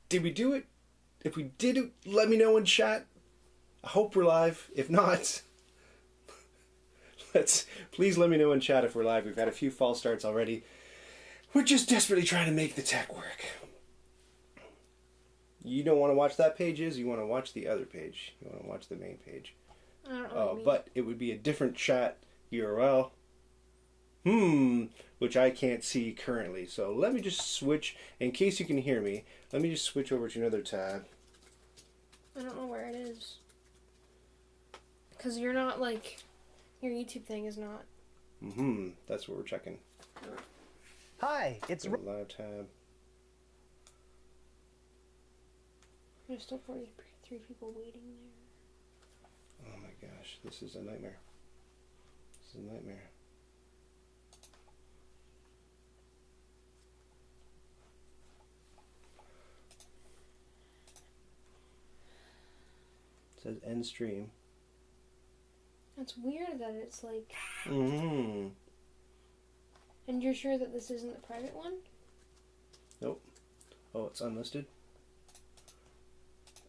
Did we do it? If we did, let me know in chat. I hope we're live. If not, please let me know in chat if we're live. We've had a few false starts already. We're just desperately trying to make the tech work. You don't want to watch that page, you want to watch the other page. You want to watch the main page. I don't know what you mean. But it would be a different chat URL. Which I can't see currently. So let me just switch, in case you can hear me, let me just switch over to another tab. I don't know where it is. Because you're not like, your YouTube thing is not. That's what we're checking. Hi, it's Live tab. There's still 43 people waiting there. Oh my gosh, this is a nightmare. This is a nightmare. It says end stream. That's weird that it's like... And you're sure that this isn't the private one? Nope. Oh, it's unlisted?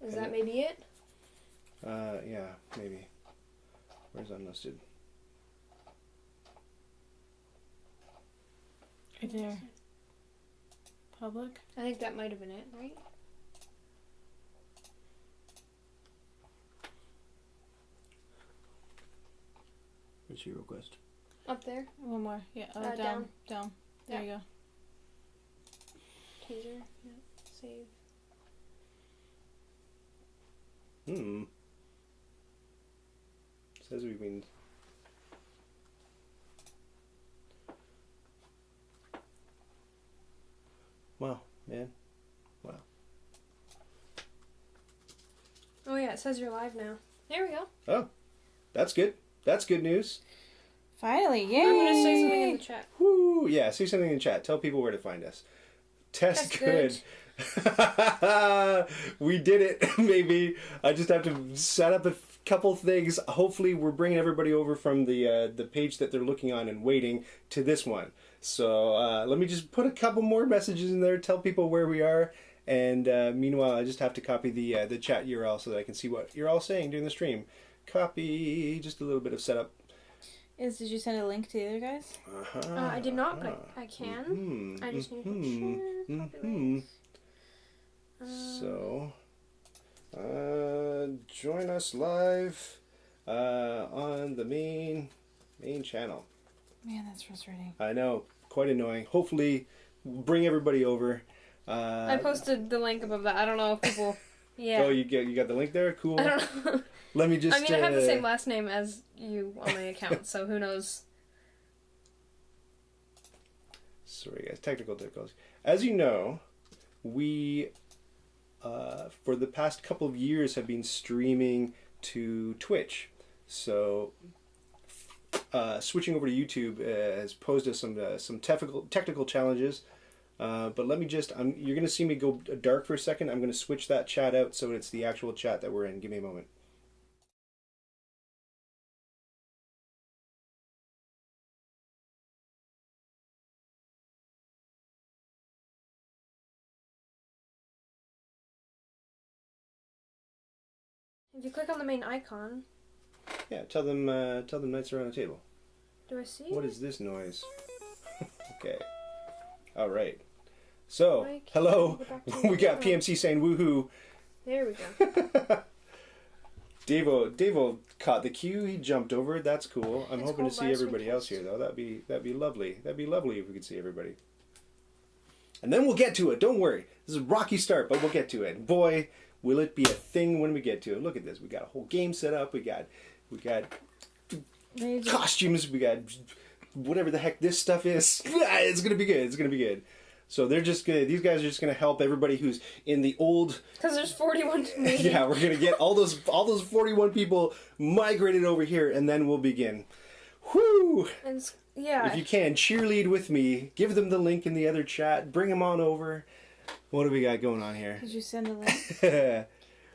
Is that maybe it? Yeah, maybe. Where's unlisted? Right there. Public? I think that might have been it, right? Where's HeroQuest? Up there. One more. Yeah, down. Down. There you go. Teaser. Yeah. Save. Says we've been... Wow, man. Wow. Oh yeah, it says you're live now. There we go. Oh, that's good. That's good news. Finally, yay! I'm going to say something in the chat. Woo! Yeah, say something in the chat. Tell people where to find us. Test good. We did it, maybe. I just have to set up a couple things. Hopefully, we're bringing everybody over from the page that they're looking on and waiting to this one. So let me just put a couple more messages in there. Tell people where we are. And meanwhile, I just have to copy the chat URL so that I can see what you're all saying during the stream. Copy. Just a little bit of setup. Did you send a link to the other guys? I did not, but I can. I just need to share. So, join us live on the main channel. Man, that's frustrating. I know, quite annoying. Hopefully, we'll bring everybody over. I posted the link above that. I don't know if people... Yeah. Oh, you got the link there? Cool. I don't know. Let me just... I mean, I have the same last name as you on my account, so who knows? Sorry, guys. Technical difficulties. As you know, we, for the past couple of years, have been streaming to Twitch. So, switching over to YouTube has posed us some technical challenges. But let me just... you're going to see me go dark for a second. I'm going to switch that chat out so it's the actual chat that we're in. Give me a moment. If you click on the main icon... Yeah, tell them knights are on the table. Do I see What it? is this noise? Okay. All right. So, hello. We got PMC saying woohoo. There we go. Davo caught the cue. He jumped over. That's cool. I'm It's hoping to called see everybody Livestream else Test. here, though. That'd be lovely. That'd be lovely if we could see everybody. And then we'll get to it. Don't worry. This is a rocky start, but we'll get to it. Boy, will it be a thing when we get to it. Look at this. We got a whole game set up. We got costumes. We got whatever the heck this stuff is. It's gonna be good. It's gonna be good. So they're just gonna. These guys are just gonna help everybody who's in the old. Because there's 41 meetings. Yeah, we're gonna get all those 41 people migrated over here, and then we'll begin. Whoo! And yeah. If you can, cheerlead with me. Give them the link in the other chat. Bring them on over. What do we got going on here? Did you send a link?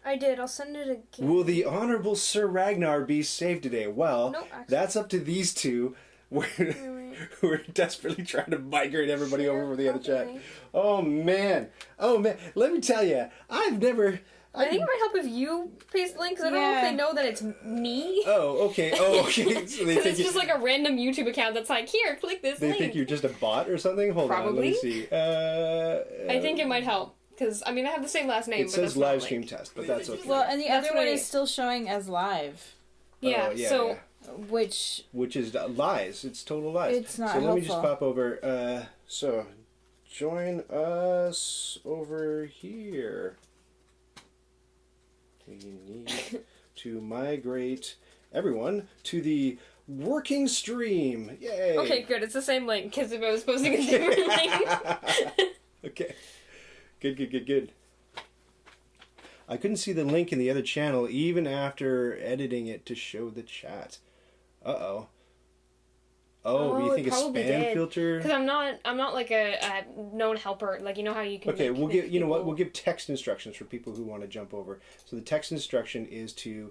I did. I'll send it again. Will the Honorable Sir Ragnar be saved today? Well, Nope, actually. that's up to these two. Wait. who are desperately trying to migrate everybody over from the other chat. Oh man. Let me tell you, I've never. I think it might help if you paste the link, because I don't know if they know that it's me. Oh, okay. So they think it's just like a random YouTube account that's like, here, click this link. They think you're just a bot or something? Hold on, let me see. I think it might help. Because, I mean, I have the same last name, it says live stream test, but that's okay. Well, and the other one is still showing as live. Yeah, so... Which is lies. It's total lies. It's not So helpful. let me just pop over. So, join us over here. We need to migrate everyone to the working stream. Yay! Okay, good. It's the same link, because if I was posting a different link... Okay. Good. I couldn't see the link in the other channel even after editing it to show the chat. Uh-oh. Oh, you think a spam filter? Because I'm not like a known helper. Like, you know how you can. Okay, we'll give. You know what? We'll give text instructions for people who want to jump over. So the text instruction is to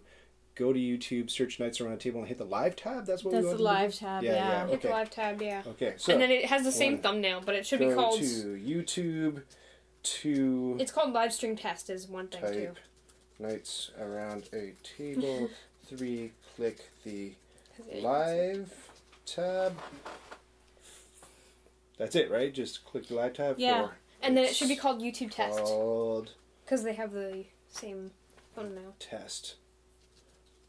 go to YouTube, search Knights Around a Table, and hit the live tab. That's what we want. That's the live tab. Yeah. Hit the live tab. Yeah. Okay. So and then it has the same thumbnail, but it should be called. Go to YouTube. To. It's called Livestream Test. Is one thing too. Type Knights Around a Table. 3. Click the live tab. That's it, right? Just click the live tab. Yeah. And then it should be called YouTube Test. Called because they have the same thumbnail. Test.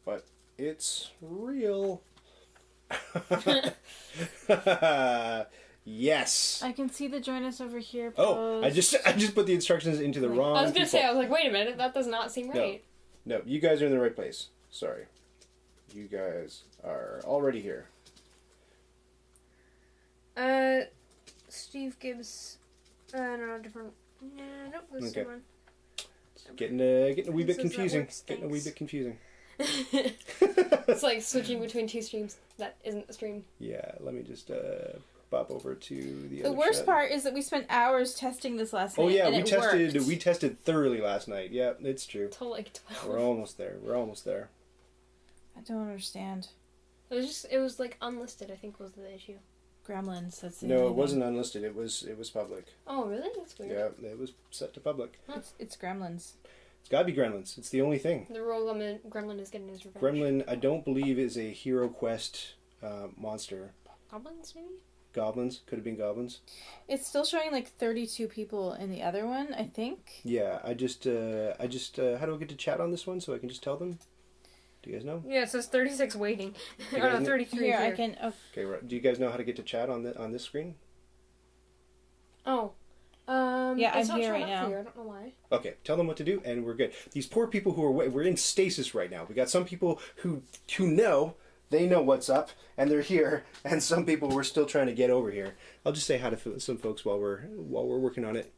But it's real. Yes. I can see the join us over here post. Oh, I just put the instructions into the wrong. I was gonna say, I was like, wait a minute, that does not seem right. No, you guys are in the right place. Sorry, you guys are already here. Steve Gibbs. No, different. Nope, this is the one. Getting a wee bit confusing. Getting a wee bit confusing. It's like switching between two streams. That isn't the stream. Yeah, let me just pop over to the. The worst part is that we spent hours testing this last night. Oh yeah, and we tested thoroughly last night. Yeah, it's true. Till like 12. We're almost there. I don't understand. It was like unlisted, I think was the issue. Gremlins. That's the No, it wasn't unlisted. It was public. Oh really? That's weird. Yeah, it was set to public. It's Gremlins. It's gotta be Gremlins. It's the only thing. The real Gremlin is getting his revenge. Gremlin, I don't believe, is a HeroQuest monster. Goblins, maybe? Goblins. Could have been goblins. It's still showing like 32 people in the other one, I think. Yeah, I just, how do I get to chat on this one so I can just tell them? Do you guys know? Yeah, it says 36 waiting. Or no, 33 here. here. I can... Oh. Okay, right. Do you guys know how to get to chat on this screen? Oh. Yeah, it's I'm not here right up now. here. I don't know why. Okay, tell them what to do, and we're good. These poor people who are we're in stasis right now. We got some people who know, they know what's up, and they're here, and some people who are still trying to get over here. I'll just say hi to some folks while we're working on it.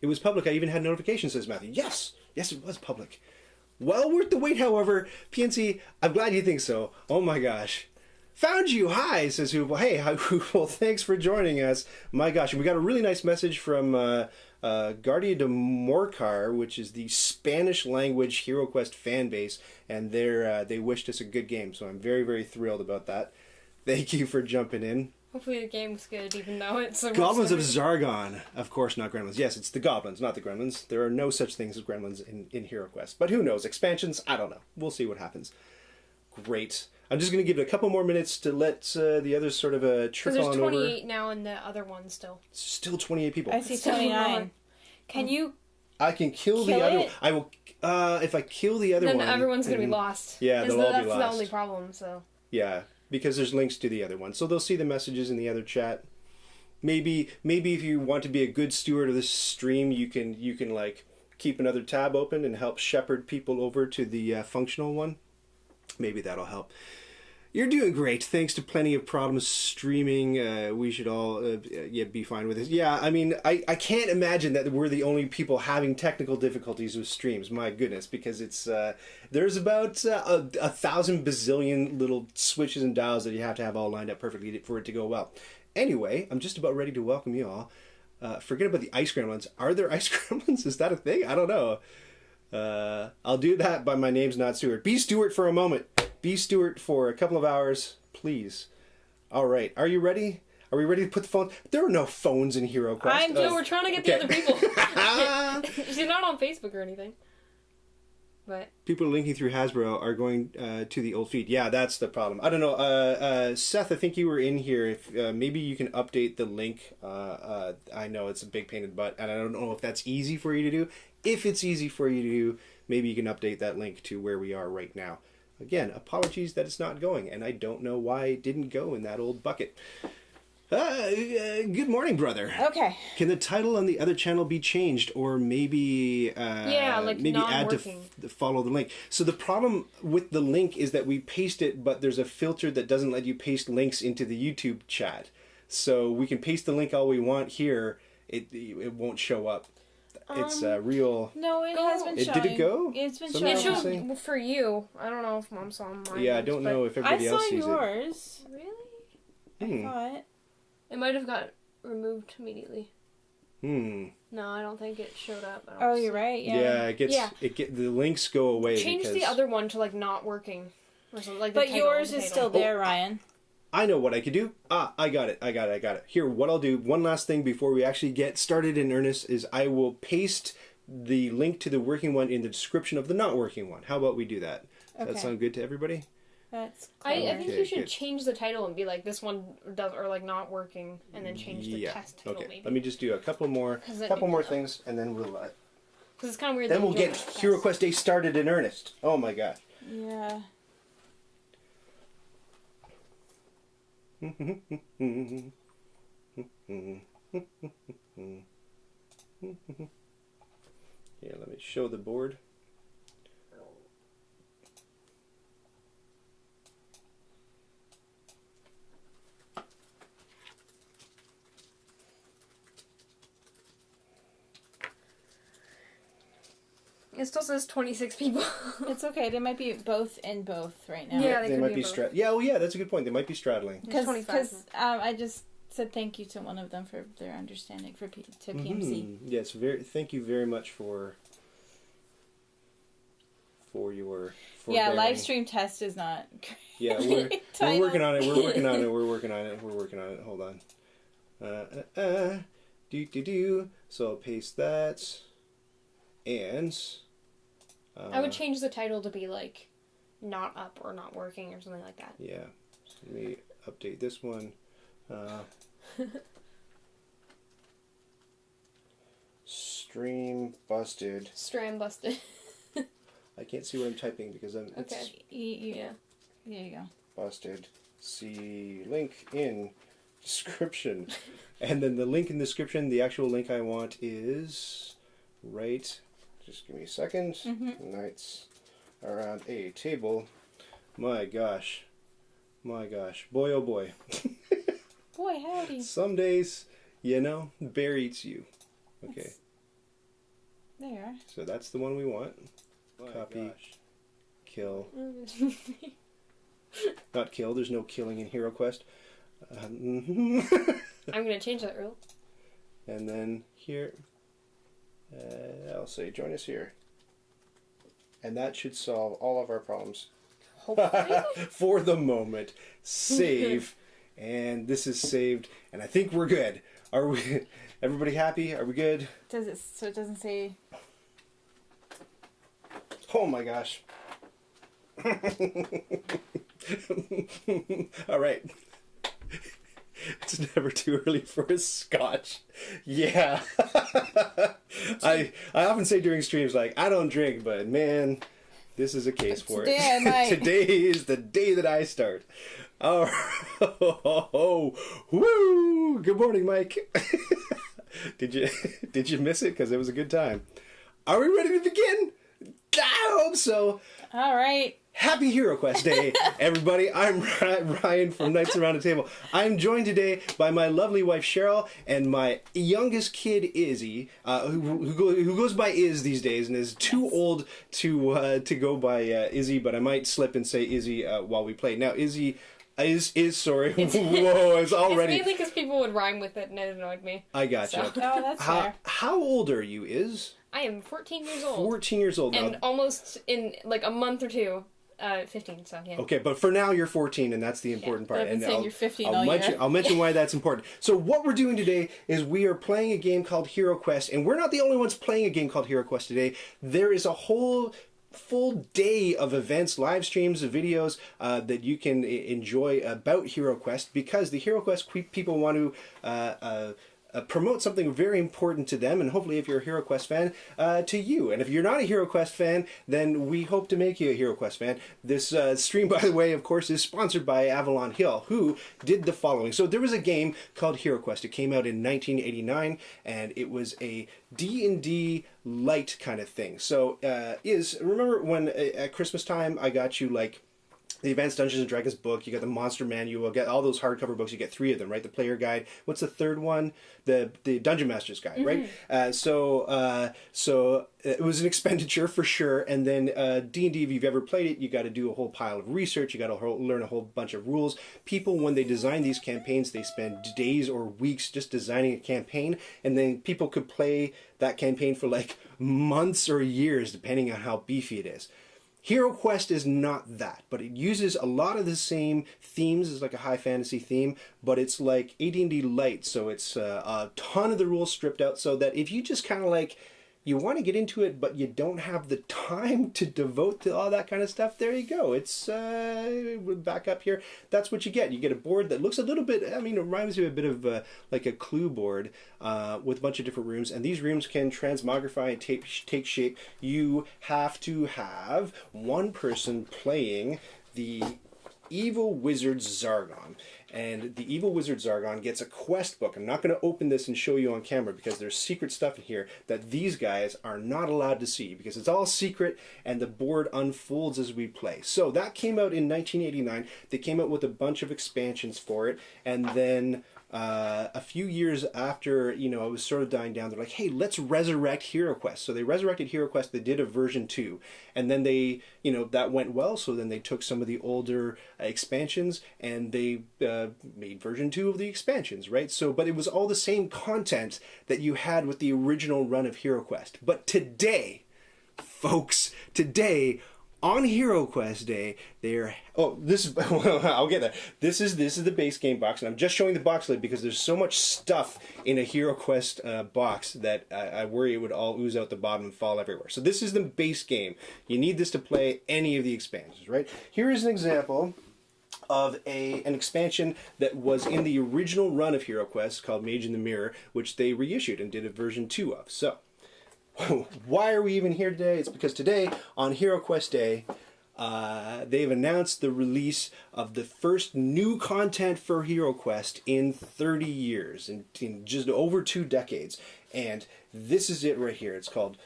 It was public. I even had notifications, says Matthew. Yes, it was public. Well worth the wait, however. PNC, I'm glad you think so. Oh my gosh. Found you. Hi, says Hoople. Hey, hi, Hoople. Thanks for joining us. My gosh, and we got a really nice message from Guardia de Morcar, which is the Spanish language HeroQuest fan base, and they wished us a good game. So I'm very, very thrilled about that. Thank you for jumping in. Hopefully the game's good, even though it's a Goblins of Zargon. Of course, not gremlins. Yes, it's the goblins, not the gremlins. There are no such things as gremlins in HeroQuest. But who knows? Expansions? I don't know. We'll see what happens. Great. I'm just going to give it a couple more minutes to let the others sort of trickle on over. There's 28 now in the other one still. Still 28 people. I see 29. Can you... I can kill the other one. I will... if I kill the other one... Then everyone's going to be lost. Yeah, they'll all be lost. That's the only problem, so... Yeah, because there's links to the other one. So they'll see the messages in the other chat. Maybe if you want to be a good steward of this stream, you can like keep another tab open and help shepherd people over to the functional one. Maybe that'll help. You're doing great. Thanks to plenty of problems streaming. We should all be fine with this. Yeah, I mean, I can't imagine that we're the only people having technical difficulties with streams. My goodness, because it's there's about 1,000 bazillion little switches and dials that you have to have all lined up perfectly for it to go well. Anyway, I'm just about ready to welcome you all. Forget about the ice gremlins. Are there ice gremlins? Is that a thing? I don't know. I'll do that, but my name's not Stuart. Be Stuart for a moment. Be Stuart for a couple of hours. please. All right. Are you ready? Are we ready to put the phone? There are no phones in HeroQuest. No, we're trying to get the other people. Ah. She's not on Facebook or anything. But People linking through Hasbro are going to the old feed. Yeah, that's the problem. I don't know. Seth, I think you were in here. If maybe you can update the link. I know it's a big pain in the butt, and I don't know if that's easy for you to do. If it's easy for you to do, maybe you can update that link to where we are right now. Again, apologies that it's not going, and I don't know why it didn't go in that old bucket. Good morning, brother. Okay. Can the title on the other channel be changed, or maybe maybe add to follow the link? So the problem with the link is that we paste it, but there's a filter that doesn't let you paste links into the YouTube chat. So we can paste the link all we want here. It won't show up. It's real. No, it has been showing. Did it go? It's been Somebody it showing. showed for you. I don't know if Mom saw mine. Yeah, I don't know if everybody else sees I saw yours. Really? I thought. It might have got removed immediately. No, I don't think it showed up. Oh, you're right. Yeah. Yeah, it gets. Yeah. The links go away. Change the other one to like not working or something like. But yours is still there, Ryan. I know what I could do. I got it. Here, what I'll do, one last thing before we actually get started in earnest, is I will paste the link to the working one in the description of the not working one. How about we do that? Does that sound good to everybody? That's I clever. think you should change the title and be like, this one does, or like not working, and then change the test title Okay, maybe. let me just do a couple more things, and then we'll... Because it's kind of weird. Then that we'll you get don't HeroQuest Day started in earnest. Oh my god. Yeah. Here, let me show the board. It still says 26 people. It's okay. They might be both in both right now. Yeah, they might be yeah, that's a good point. They might be straddling. Because I just said thank you to one of them for their understanding to PMC. Yes, thank you very much for your bearing. Livestream test is not great. Yeah, we're working on it. We're working on it. Hold on. So I'll paste that. And I would change the title to be like not up or not working or something like that. Yeah. So let me update this one. Stream busted. Stram busted. I can't see what I'm typing because I'm Okay. Yeah. There you go. Busted. See link in description. And then the link in description, the actual link I want is right. Just give me a second. Nights around a table. My gosh. Boy, oh boy. Boy, howdy. Some days, bear eats you. Okay. There. So that's the one we want. Copy. Kill. Not kill. There's no killing in HeroQuest. I'm going to change that rule. And then here. I'll say join us here. And that should solve all of our problems. Hopefully. For the moment. Save. And this is saved. And I think we're good. Are we? Everybody happy? Are we good? Does it? So it doesn't say. Oh my gosh. All right. It's never too early for a scotch. Yeah. I often say during streams, like, I don't drink, but man, this is a case for Today it. I might. Today is the day that I start. Oh, woo! Good morning, Mike. Did you miss it? Because it was a good time. Are we ready to begin? I hope so. All right. Happy HeroQuest Day, everybody. I'm Ryan from Knights Around the Table. I'm joined today by my lovely wife, Cheryl, and my youngest kid, Izzy, who goes by Iz these days and is too old to go by Izzy, but I might slip and say Izzy while we play. Now, Izzy is sorry. Whoa, it's already... It's mainly because people would rhyme with it and it annoyed me. I gotcha. So. Oh, that's fair. How old are you, Iz? I am 14 years old. 14 years old now. And almost in like a month or two, 15, so yeah. Okay, but for now you're 14, and that's the important part. I've been And saying you're 15 all year. I'll mention why that's important. So what we're doing today is we are playing a game called HeroQuest, and we're not the only ones playing a game called HeroQuest today. There is a whole full day of events, live streams, of videos that you can enjoy about HeroQuest, because the HeroQuest people want to promote something very important to them, and hopefully if you're a HeroQuest fan, to you. And if you're not a HeroQuest fan, then we hope to make you a HeroQuest fan. This stream, by the way, of course, is sponsored by Avalon Hill, who did the following. So there was a game called HeroQuest. It came out in 1989, and it was a D&D light kind of thing. So remember when at Christmas time I got you like the Advanced Dungeons and Dragons book, you got the Monster Manual, get all those hardcover books, you get 3 of them, right? The Player Guide. What's the third one? The Dungeon Master's Guide, right? So it was an expenditure for sure. And then D&D, if you've ever played it, you got to do a whole pile of research. You got to learn a whole bunch of rules. People, when they design these campaigns, they spend days or weeks just designing a campaign, and then people could play that campaign for like months or years, depending on how beefy it is. HeroQuest is not that, but it uses a lot of the same themes as like a high fantasy theme, but it's like AD&D light, so it's a ton of the rules stripped out, so that if you just kind of like, you want to get into it, but you don't have the time to devote to all that kind of stuff, there you go. It's, back up here, that's what you get. You get a board that looks a little bit, I mean, it reminds me of a bit of like a clue board with a bunch of different rooms, and these rooms can transmogrify and take shape. You have to have one person playing the evil wizard Zargon. And the evil wizard Zargon gets a quest book. I'm not going to open this and show you on camera because there's secret stuff in here that these guys are not allowed to see because it's all secret and the board unfolds as we play. So that came out in 1989. They came out with a bunch of expansions for it, and then a few years after, it was sort of dying down, they're like, hey, let's resurrect HeroQuest. So they resurrected HeroQuest. They did a version 2. And then they, that went well. So then they took some of the older expansions and they made version 2 of the expansions, right? So, but it was all the same content that you had with the original run of HeroQuest. But today, folks, on HeroQuest Day, I'll get there. This is the base game box, and I'm just showing the box lid because there's so much stuff in a HeroQuest box that I worry it would all ooze out the bottom and fall everywhere. So this is the base game. You need this to play any of the expansions, right? Here is an example of an expansion that was in the original run of HeroQuest called Mage in the Mirror, which they reissued and did a version 2 of. So, why are we even here today? It's because today, on HeroQuest Day, they've announced the release of the first new content for HeroQuest in 30 years, in just over 2 decades. And this is it right here. It's called...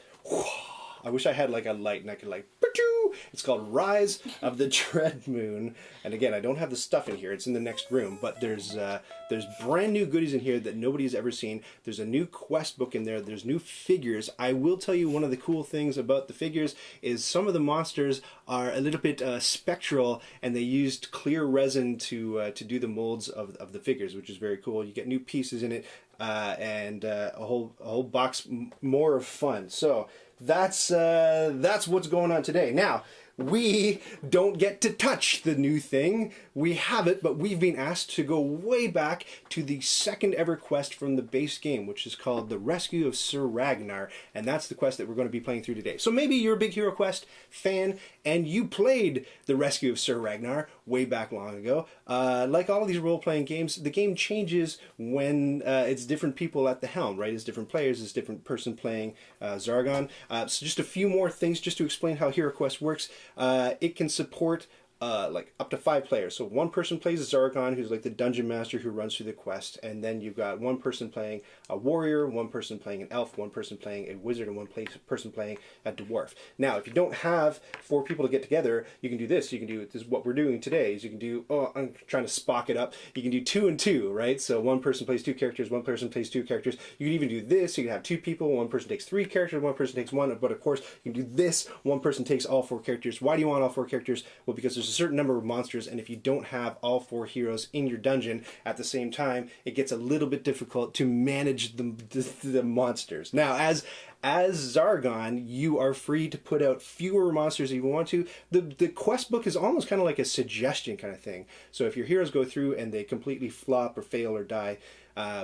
I wish I had like a light and I could like... It's called Rise of the Dread Moon. And again, I don't have the stuff in here. It's in the next room. But there's brand new goodies in here that nobody's ever seen. There's a new quest book in there. There's new figures. I will tell you one of the cool things about the figures is some of the monsters are a little bit spectral, and they used clear resin to do the molds of the figures, which is very cool. You get new pieces in it and a whole box more of fun. So that's what's going on today. Now, we don't get to touch the new thing. We have it, but we've been asked to go way back to the second ever quest from the base game, which is called the Rescue of Sir Ragnar, and that's the quest that we're going to be playing through today. So maybe you're a big HeroQuest fan, and you played the Rescue of Sir Ragnar way back long ago. Like all of these role-playing games, the game changes when it's different people at the helm, right? It's different players, it's different person playing Zargon. So just a few more things just to explain how HeroQuest works. It can support like up to 5 players. So one person plays Zargon, who's like the dungeon master who runs through the quest, and then you've got one person playing a warrior, one person playing an elf, one person playing a wizard, and one person playing a dwarf. Now, if you don't have 4 people to get together, you can do this. You can do this. Is what we're doing today. Is you can do. Oh, I'm trying to Spock it up. You can do 2 and 2, right? So one person plays 2 characters, one person plays 2 characters. You can even do this. You can have 2 people. One person takes 3 characters, one person takes 1. But of course, you can do this. One person takes all 4 characters. Why do you want all 4 characters? Well, because there's there's a certain number of monsters, and if you don't have all 4 heroes in your dungeon at the same time, it gets a little bit difficult to manage the monsters. Now, as Zargon, you are free to put out fewer monsters if you want to. The quest book is almost kind of like a suggestion kind of thing. So if your heroes go through and they completely flop or fail or die,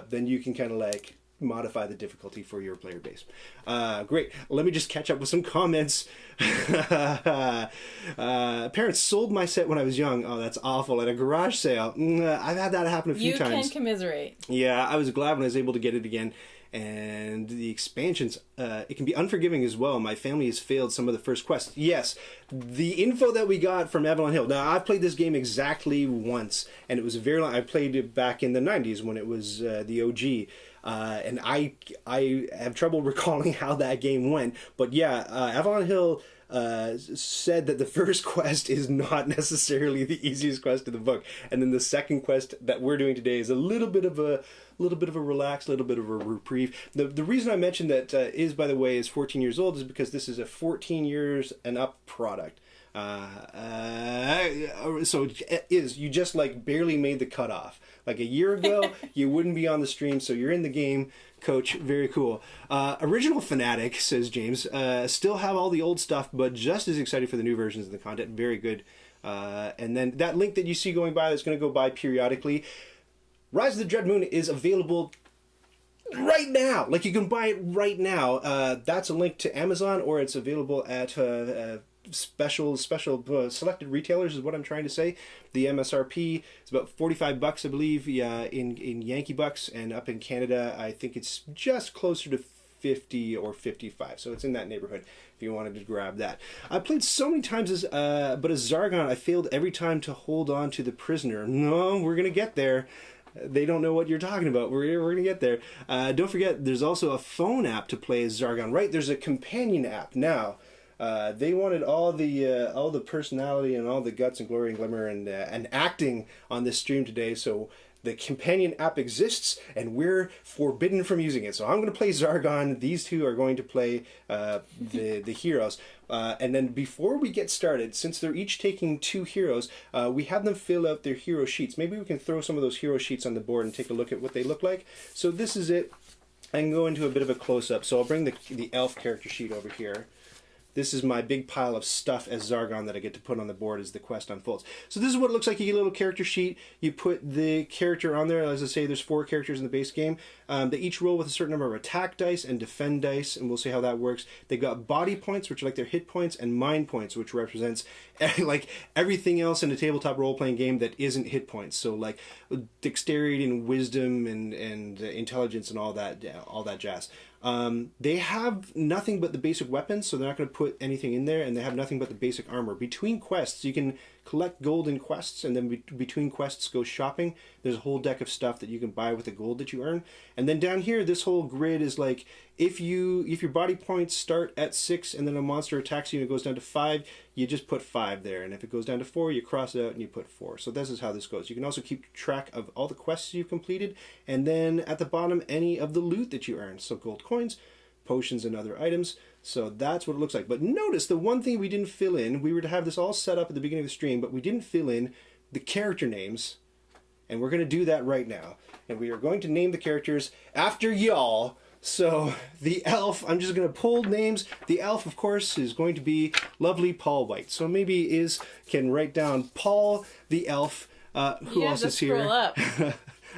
then you can kind of like modify the difficulty for your player base. Great. Let me just catch up with some comments. Parents sold my set when I was young. Oh, that's awful. At a garage sale. I've had that happen a few times. You can commiserate. Yeah, I was glad when I was able to get it again. And the expansions, it can be unforgiving as well. My family has failed some of the first quests. Yes, the info that we got from Avalon Hill. Now, I've played this game exactly once, and it was a very long... I played it back in the 90s when it was the OG. And I have trouble recalling how that game went. But yeah, Avalon Hill said that the first quest is not necessarily the easiest quest in the book, and then the second quest that we're doing today is a little bit of a relax, a little bit of a reprieve. The reason I mentioned that is, by the way, is 14 years old is because this is a 14 years and up product. So it is, you just like barely made the cutoff. Like a year ago, you wouldn't be on the stream, so you're in the game, Coach. Very cool. Original Fanatic, says James, still have all the old stuff, but just as excited for the new versions of the content. Very good. And then that link that you see going by, that's going to go by periodically. Rise of the Dread Moon is available right now. Like, you can buy it right now. That's a link to Amazon, or it's available at special selected retailers is what I'm trying to say. The MSRP is about $45, I believe, in Yankee bucks, and up in Canada I think it's just closer to 50 or 55, so it's in that neighborhood if you wanted to grab that. I played so many times but as Zargon, I failed every time to hold on to the prisoner. No, we're gonna get there. They don't know what you're talking about. We're going to get there. Don't forget, there's also a phone app to play as Zargon. Right, there's a companion app. Now, they wanted all the personality and all the guts and glory and glimmer and acting on this stream today, so the companion app exists, and we're forbidden from using it. So I'm going to play Zargon. These two are going to play the heroes. And then before we get started, since they're each taking 2 heroes, we have them fill out their hero sheets. Maybe we can throw some of those hero sheets on the board and take a look at what they look like. So this is it. I can go into a bit of a close-up. So I'll bring the elf character sheet over here. This is my big pile of stuff as Zargon that I get to put on the board as the quest unfolds. So this is what it looks like. You get a little character sheet. You put the character on there. As I say, there's 4 characters in the base game. They each roll with a certain number of attack dice and defend dice, and we'll see how that works. They've got body points, which are like their hit points, and mind points, which represents like everything else in a tabletop role-playing game that isn't hit points. So like dexterity and wisdom and intelligence and all that jazz. They have nothing but the basic weapons, so they're not going to put anything in there, and they have nothing but the basic armor. Between quests, you can collect gold in quests, and then between quests go shopping. There's a whole deck of stuff that you can buy with the gold that you earn. And then down here, this whole grid is like, if your body points start at 6 and then a monster attacks you and it goes down to 5, you just put 5 there. And if it goes down to 4, you cross it out and you put 4. So this is how this goes. You can also keep track of all the quests you've completed, and then at the bottom, any of the loot that you earned. So gold coins, potions, and other items. So that's what it looks like. But notice the one thing we didn't fill in, we were to have this all set up at the beginning of the stream, but we didn't fill in the character names. And we're going to do that right now. And we are going to name the characters after y'all. So the elf, I'm just going to pull names. The elf, of course, is going to be lovely Paul White. So maybe can write down Paul the elf. Who else is here? Scroll up.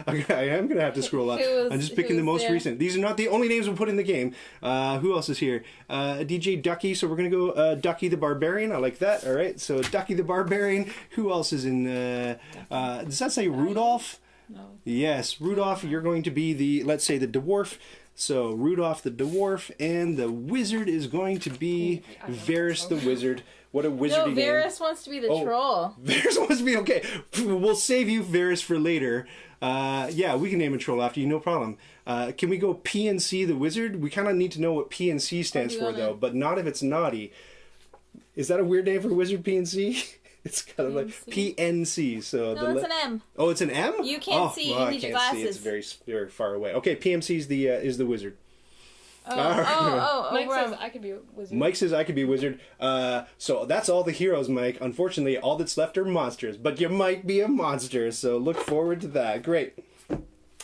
I am going to have to scroll up. I'm just picking the most recent. These are not the only names we'll put in the game. Who else is here? DJ Ducky. So we're going to go Ducky the Barbarian. I like that. All right. So Ducky the Barbarian. Who else is in? Does that say Rudolph? No. Yes, Rudolph. You're going to be let's say the dwarf. So Rudolph the dwarf, and the wizard is going to be Varys the wizard. What a wizardy name. No, Varys wants to be the troll. Varys wants to be, okay. We'll save you Varys for later. Yeah, we can name a troll after you, no problem. Can we go PNC the wizard? We kind of need to know what PNC stands for, though, but not if it's naughty. Is that a weird name for wizard, PNC? It's kind of like PNC. So no, it's an M. Oh, it's an M? You can't see. You need your glasses. It's very, very far away. Okay, PMC is the wizard. Mike well, says I could be a wizard. Mike says I could be a wizard. So that's all the heroes, Mike. Unfortunately, all that's left are monsters. But you might be a monster, so look forward to that. Great.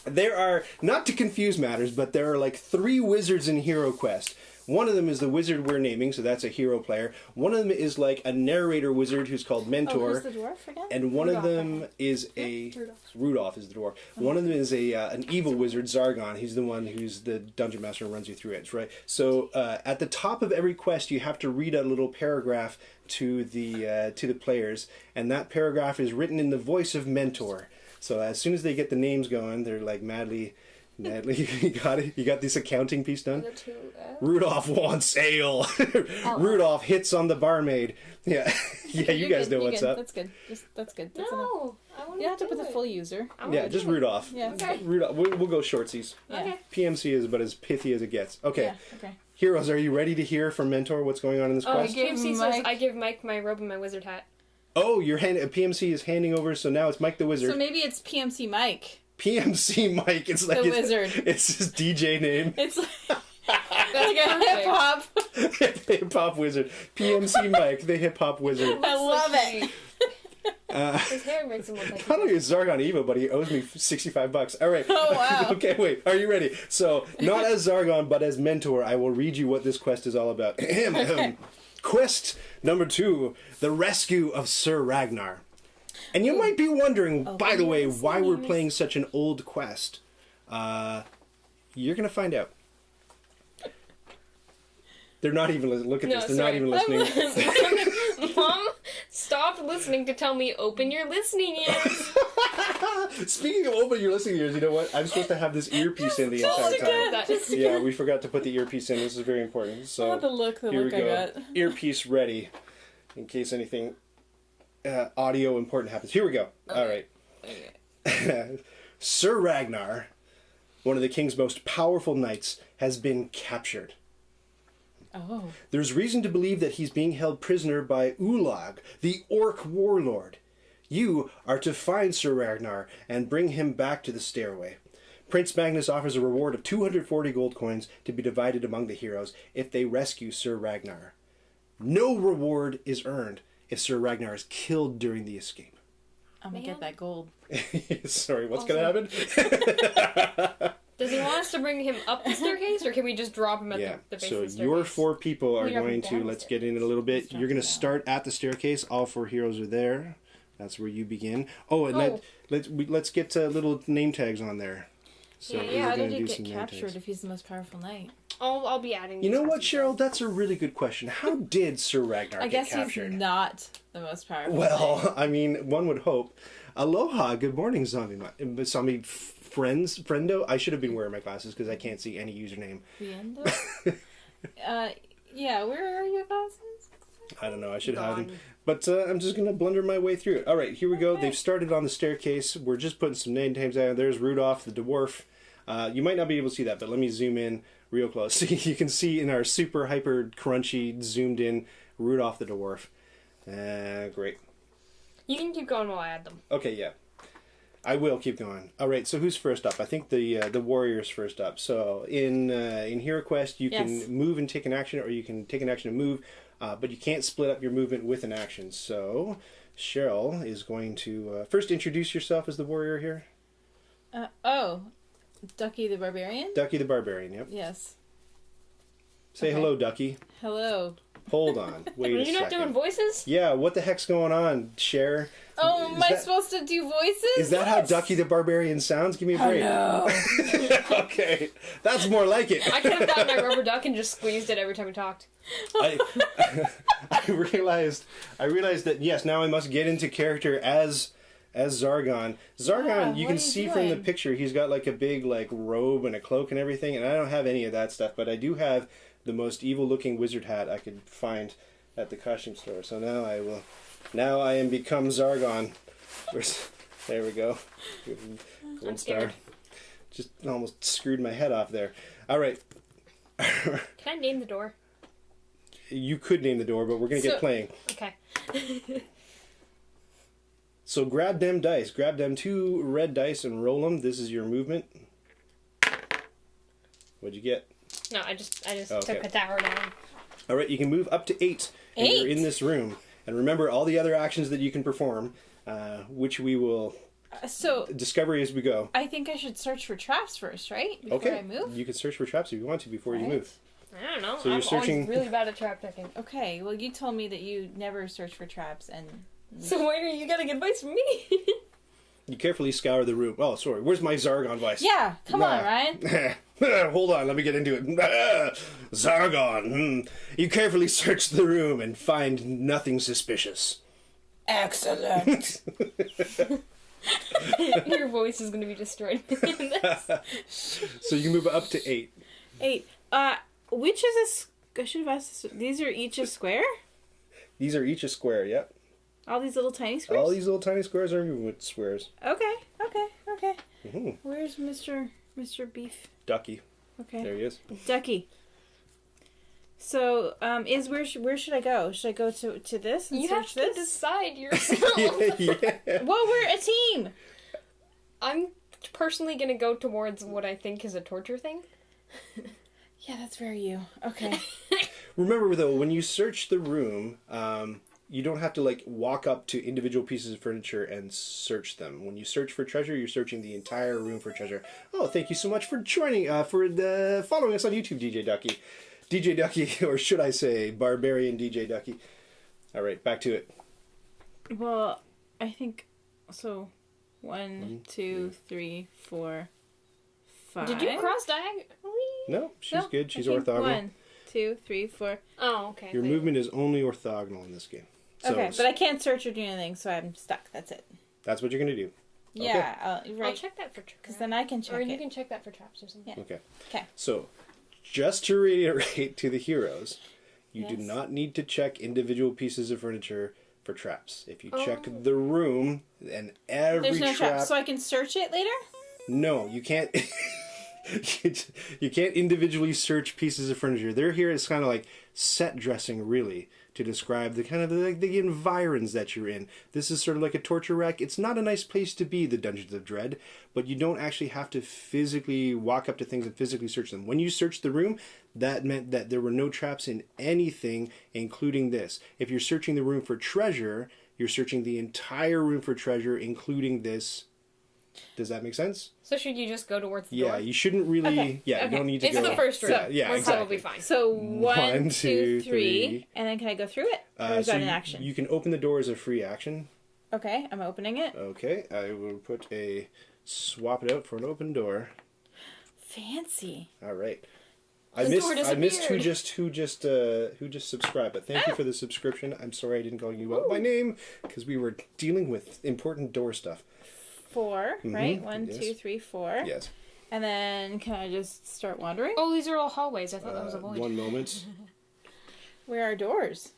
There are, not to confuse matters, but there are like 3 wizards in HeroQuest. One of them is the wizard we're naming, so that's a hero player. One of them is like a narrator wizard who's called Mentor. who's the dwarf again? And one of them is a... Rudolph is the dwarf. One of them is an evil wizard, Zargon. He's the one who's the dungeon master and runs you through it, right? So at the top of every quest, you have to read a little paragraph to the players, and that paragraph is written in the voice of Mentor. So as soon as they get the names going, they're like madly, you got it. You got this accounting piece done. Rudolph wants ale. Rudolph hits on the barmaid. Yeah, yeah. You guys know what's up. That's good. That's good. That's enough. No, I want to. You don't have to put the full user. Yeah, just Rudolph. Yeah. Okay. Rudolph. We'll go shortsies. Yeah. Okay. PMC is about as pithy as it gets. Okay. Yeah. Okay. Heroes, are you ready to hear from Mentor what's going on in this quest? PMC says I give Mike my robe and my wizard hat. Oh, PMC is handing over, so now it's Mike the Wizard. So maybe it's PMC Mike. PMC Mike. It's like The Wizard. It's his DJ name. It's like, that's like a hip hop. Hip hop wizard. PMC Mike, the hip hop wizard. I love it. His hair makes him look like. Not only is Zargon evil, but he owes me $65. All right. Oh, wow. Okay, wait. Are you ready? So, not as Zargon, but as Mentor, I will read you what this quest is all about. Quest number 2, the Rescue of Sir Ragnar. And you might be wondering, by the way, why we're playing such an old quest. You're going to find out. They're not even listening. Look at this. They're not even listening. Mom, stop listening to tell me open your listening ears. Speaking of open your listening ears, you know what? I'm supposed to have this earpiece in the entire time. Yeah, we forgot to put the earpiece in. This is very important. So The look here we I go. got. Earpiece ready, in case anything audio important happens. Here we go. All right. Sir Ragnar, one of the king's most powerful knights, has been captured. Oh. There's reason to believe that he's being held prisoner by Ulag, the orc warlord. You are to find Sir Ragnar and bring him back to the stairway. Prince Magnus offers a reward of 240 gold coins to be divided among the heroes if they rescue Sir Ragnar. No reward is earned if Sir Ragnar is killed during the escape. I'm gonna get that gold. Sorry, what's going to happen? Does he want us to bring him up the staircase, or can we just drop him at the base of the staircase? So your 4 people are We have going him to, down let's the get in it a little bit. You're going to start at the staircase. All 4 heroes are there. That's where you begin. Oh, and let's get little name tags on there. So Yeah, How we're did gonna he do get some name captured tags. if he's the most powerful knight? I'll be adding. You know these what, as Cheryl? That's a really good question. How did Sir Ragnar I get guess captured? he's not the most powerful. Well, I mean, one would hope. Aloha, good morning, zombie friendo. I should have been wearing my glasses because I can't see any username. Viendo? Yeah, where are your glasses? I don't know. I should have them. Gone. But I'm just going to blunder my way through it. All right, here we go. They've started on the staircase. We're just putting some name tags out. There's Rudolph, the dwarf. You might not be able to see that, but let me zoom in real close. See, you can see in our super hyper crunchy zoomed in Rudolph the dwarf. Great. You can keep going while I add them. Okay, yeah. I will keep going. All right, so who's first up? I think the warrior's first up. So in HeroQuest, you can move and take an action, or you can take an action and move, but you can't split up your movement with an action. So Cheryl is going to first introduce yourself as the warrior here. Ducky the Barbarian? Ducky the Barbarian, yep. Yes. Say hello, Ducky. Hello. Hold on. Wait Are a you not second. doing voices? Yeah, what the heck's going on, Cher? Oh, am I supposed to do voices? Is that how Ducky the Barbarian sounds? Give me a break. Hello. Okay, that's more like it. I could have gotten a rubber duck and just squeezed it every time we talked. I realized that yes, now I must get into character as Zargon. Zargon, you what can are you see from the doing? picture he's got like a big like robe and a cloak and everything, and I don't have any of that stuff, but I do have the most evil looking wizard hat I could find at the costume store. So now I am become Zargon. There we go. Gold star. Just almost screwed my head off there. All right. Can I name the door? You could name the door, but we're going to get playing. Okay. So grab them dice. Grab them 2 red dice and roll them. This is your movement. What'd you get? No, I just Okay. took a tower down. All right, you can move up to 8. And you're 8? in this room. And remember all the other actions that you can perform, which we will So discover as we go. I think I should search for traps first, right? Before I move? You can search for traps if you want to before you Right. move. I don't know. So you're I'm searching- always really bad at trap checking. Okay, well, you told me that you never search for traps, and... So why are you getting advice from me? You carefully scour the room. Oh, sorry. Where's my Zargon voice? Yeah, come on, Nah. Ryan. Hold on, let me get into it. Zargon. You carefully search the room and find nothing suspicious. Excellent. Your voice is going to be destroyed. So you move up to 8. 8. Which is I should have asked this. These are each a square? These are each a square, yep. All these little tiny squares? All these little tiny squares are movement squares. Okay. Mm-hmm. Where's Mr. Beef? Ducky. Okay. There he is. Ducky. So, where should I go? Should I go to this and You have search to this? decide yourself. Yeah. Well, we're a team. I'm personally going to go towards what I think is a torture thing. Yeah, that's very you. Okay. Remember, though, when you search the room, you don't have to, like, walk up to individual pieces of furniture and search them. When you search for treasure, you're searching the entire room for treasure. Oh, thank you so much for joining, following us on YouTube, DJ Ducky. DJ Ducky, or should I say, Barbarian DJ Ducky. All right, back to it. Well, I think so. 1, 2, 3, 4, 5. Did you cross diagonally? No, she's No, good. She's I think orthogonal. 1, 2, 3, 4. Oh, okay. Your movement is only orthogonal in this game. So Okay, but I can't search or do anything, so I'm stuck. That's it. that's what you're going to do. Yeah, I'll right. check that for traps. Because then I can check Or you it. can check that for traps or something. Yeah. Okay. 'Kay. So, just to reiterate to the heroes, you do Yes. not need to check individual pieces of furniture for traps. If you check Oh. the room and every There's no trap, trap, so I can search it later? no, you can't. You can't individually search pieces of furniture. They're here as kind of like set dressing, really, to describe the kind of the environs that you're in. This is sort of like a torture rack. It's not a nice place to be, the Dungeons of Dread, but you don't actually have to physically walk up to things and physically search them. When you search the room, that meant that there were no traps in anything, including this. If you're searching the room for treasure, you're searching the entire room for treasure, including this. Does that make sense? So should you just go towards the Yeah, door? you shouldn't really. Okay, Yeah, okay. you don't need to It's go. the first room. Yeah, We're exactly. probably fine. So 1, 2, 3, and then can I go through it? Or is so that an action? You can open the door as a free action. Okay, I'm opening it. Okay, I will swap it out for an open door. Fancy. All right. I The door missed who disappeared. just subscribed, but thank you for the subscription. I'm sorry I didn't call you out by name because we were dealing with important door stuff. 4, right? 1, yes. 2, 3, 4. Yes. And then can I just start wandering? Oh, these are all hallways. I thought that was a void. One moment. Where are doors?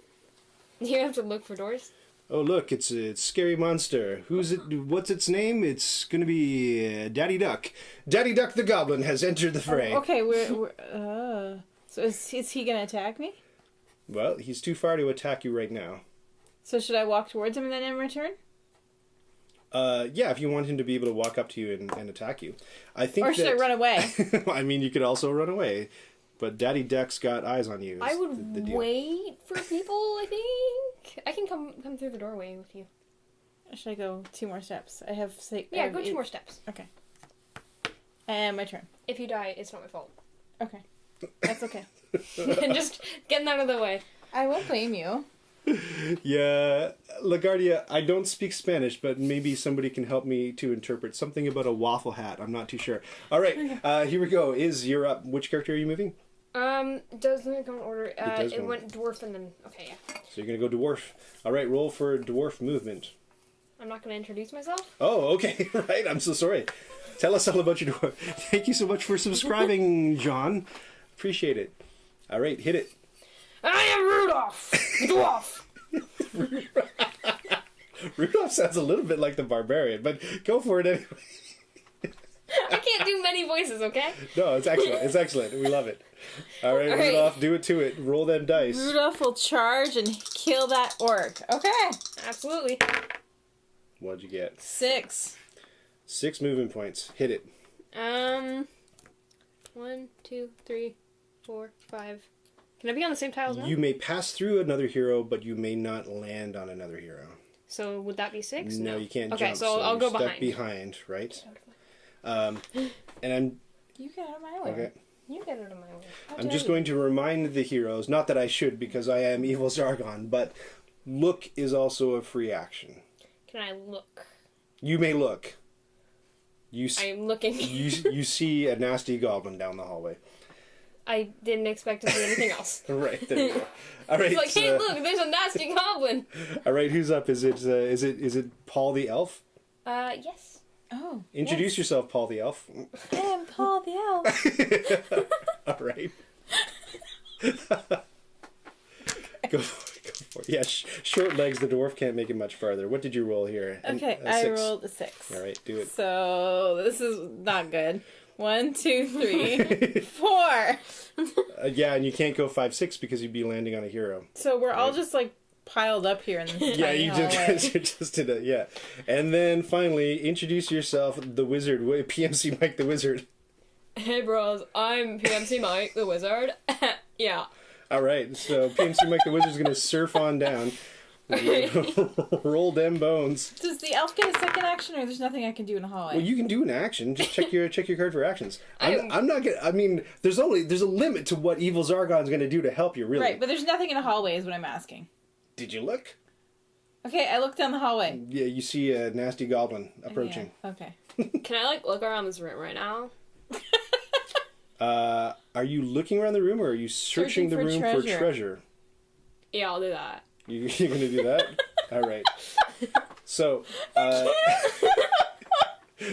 You have to look for doors. Oh look, it's a scary monster. Who's it? What's its name? It's gonna be Daddy Duck. Daddy Duck the Goblin has entered the fray. Okay, so is he gonna attack me? Well, he's too far to attack you right now. So should I walk towards him and then in return? Yeah, if you want him to be able to walk up to you and attack you. I think Or should I run away? I mean, you could also run away, but Daddy Duck's got eyes on you. I is would the deal. wait for people, I think. I can come through the doorway with you. Or should I go 2 more steps? I have Yeah, go 2 more steps. Okay. And my turn. If you die, it's not my fault. Okay. That's okay. Just getting out of the way. I won't blame you. Yeah, LaGuardia, I don't speak Spanish, but maybe somebody can help me to interpret something about a waffle hat. I'm not too sure. All right, here we go. You're up. Which character are you moving? Doesn't it come in order? does It go- went dwarf and then... Okay, yeah. So you're going to go dwarf. All right, roll for dwarf movement. I'm not going to introduce myself. Oh, okay, right. I'm so sorry. Tell us all about your dwarf. Thank you so much for subscribing, John. Appreciate it. All right, hit it. I am Rudolph, the dwarf. Rudolph sounds a little bit like the barbarian, but go for it anyway. I can't do many voices, okay? No, it's excellent. It's excellent. We love it. All right, All right. Rudolph, do it to it. Roll them dice. Rudolph will charge and kill that orc. Okay. Absolutely. What'd you get? 6. 6 movement points. Hit it. 1, 2, 3, 4, 5. Can I be on the same tile as well? You may pass through another hero, but you may not land on another hero. So would that be 6? No, you can't okay, jump. so I'll go you're stuck behind. right? And I'm You get out of my way. okay. You get out of my way. I'm just going to remind the heroes, not that I should because I am evil Zargon, but look is also a free action. Can I look? You may look. I'm looking. you see a nasty goblin down the hallway. I didn't expect to see anything else. Right, there you go. All right. It's like, hey, look, there's a nasty goblin. All right, who's up? Is it Paul the Elf? Yes. Oh. Introduce yourself, Paul the Elf. I am Paul the Elf. All right. Go for it. Yeah, short legs. The dwarf can't make it much farther. What did you roll here? Okay, I rolled a 6. All right, do it. So this is not good. 1, 2, 3, 4. Yeah, and you can't go 5, 6 because you'd be landing on a hero. So we're all just like piled up here in this Yeah, tiny you hallway. just did it. Yeah, and then finally introduce yourself, the wizard, PMC Mike the Wizard. Hey, bros, I'm PMC Mike, the wizard. Yeah. All right, so PMC Mike the Wizard's gonna surf on down, roll them bones. Does the elf get a second action, or there's nothing I can do in a hallway? Well, you can do an action. Just check your card for actions. I'm not gonna. I mean, there's a limit to what Evil Zargon's gonna do to help you, really. Right, but there's nothing in a hallway, is what I'm asking. Did you look? Okay, I looked down the hallway. Yeah, you see a nasty goblin approaching. Yeah, okay. Can I, look around this room right now? Are you looking around the room, or are you searching the for room for treasure? Yeah, I'll do that. You're going to do that? All right. So,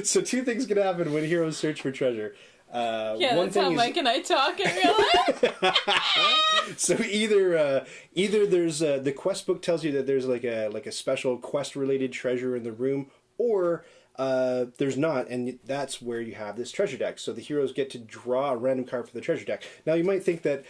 so two things can happen when heroes search for treasure. Yeah, one that's thing how is, Mike and I talk in real life. So either there's the quest book tells you that there's like a special quest related treasure in the room, or there's not, and that's where you have this treasure deck. So the heroes get to draw a random card for the treasure deck. Now you might think that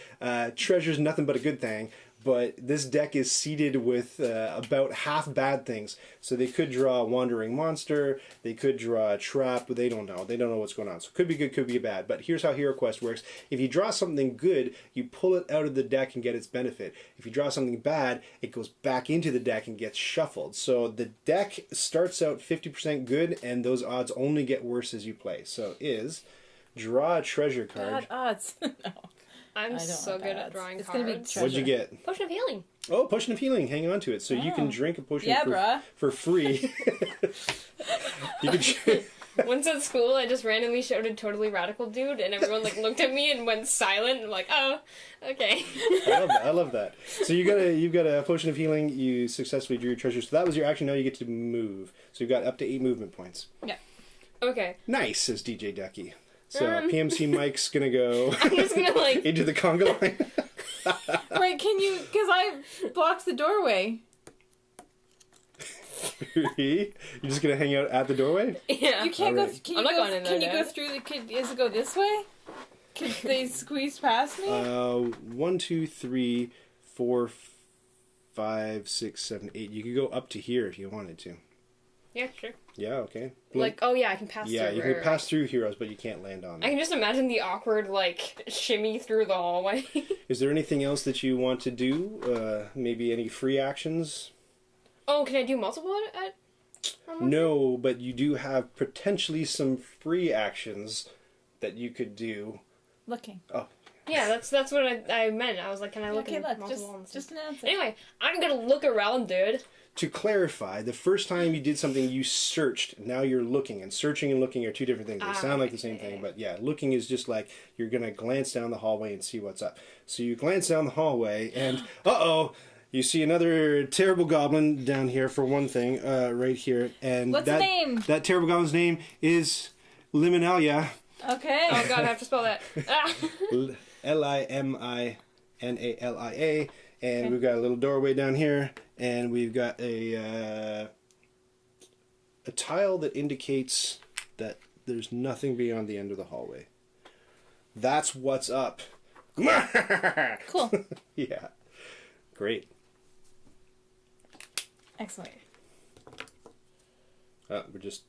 treasure's nothing but a good thing, but this deck is seeded with about half bad things. So they could draw a wandering monster, they could draw a trap, but they don't know. They don't know what's going on. So it could be good, could be bad. But here's how HeroQuest works. If you draw something good, you pull it out of the deck and get its benefit. If you draw something bad, it goes back into the deck and gets shuffled. So the deck starts out 50% good, and those odds only get worse as you play. So draw a treasure card. Bad odds. No. I'm I don't so want good bad at drawing odds. It's cards. gonna be treasure. What'd you get? Potion of healing. Oh, Potion of Healing. Hang on to it. So you can drink a potion for free. You can Once at school, I just randomly shouted "totally radical, dude," and everyone looked at me and went silent. I'm like, oh, okay. I love that. So you've got a Potion of Healing. You successfully drew your treasure. So that was your action. Now you get to move. So you've got up to 8 movement points. Yeah. Okay. Nice, says DJ Ducky. So PMC Mike's gonna go I'm just gonna into the conga line. Right, can you, because I blocked the doorway. You're just gonna hang out at the doorway? Yeah. You can't go, Alright. can I'm you not go, going in there, can you go Dad. through does it go this way? Can they squeeze past me? 1, 2, 3, 4, 5, 6, 7, 8. You could go up to here if you wanted to. Yeah, sure. Yeah, okay. Oh yeah, I can pass Yeah, through. you can pass through heroes, but you can't land on I them. can just imagine the awkward, shimmy through the hallway. Is there anything else that you want to do? Maybe any free actions? Oh, can I do multiple at No, but you do have potentially some free actions that you could do. Looking. Oh, Yeah, that's what I meant. I was like, can I look Okay, at look, multiple ones? just announce it. Anyway, I'm gonna look around, dude. to clarify, the first time you did something, you searched. Now you're looking, and searching and looking are two different things. They sound like the same thing, but yeah, looking is just like you're going to glance down the hallway and see what's up. So you glance down the hallway, and uh-oh, you see another terrible goblin down here, for one thing, right here. And What's the name? That terrible goblin's name is Liminalia. Okay. Oh god, I have to spell that. Ah. Liminalia. And we've got a little doorway down here, and we've got a tile that indicates that there's nothing beyond the end of the hallway. That's what's up. Cool. Yeah. Great. Excellent. We're just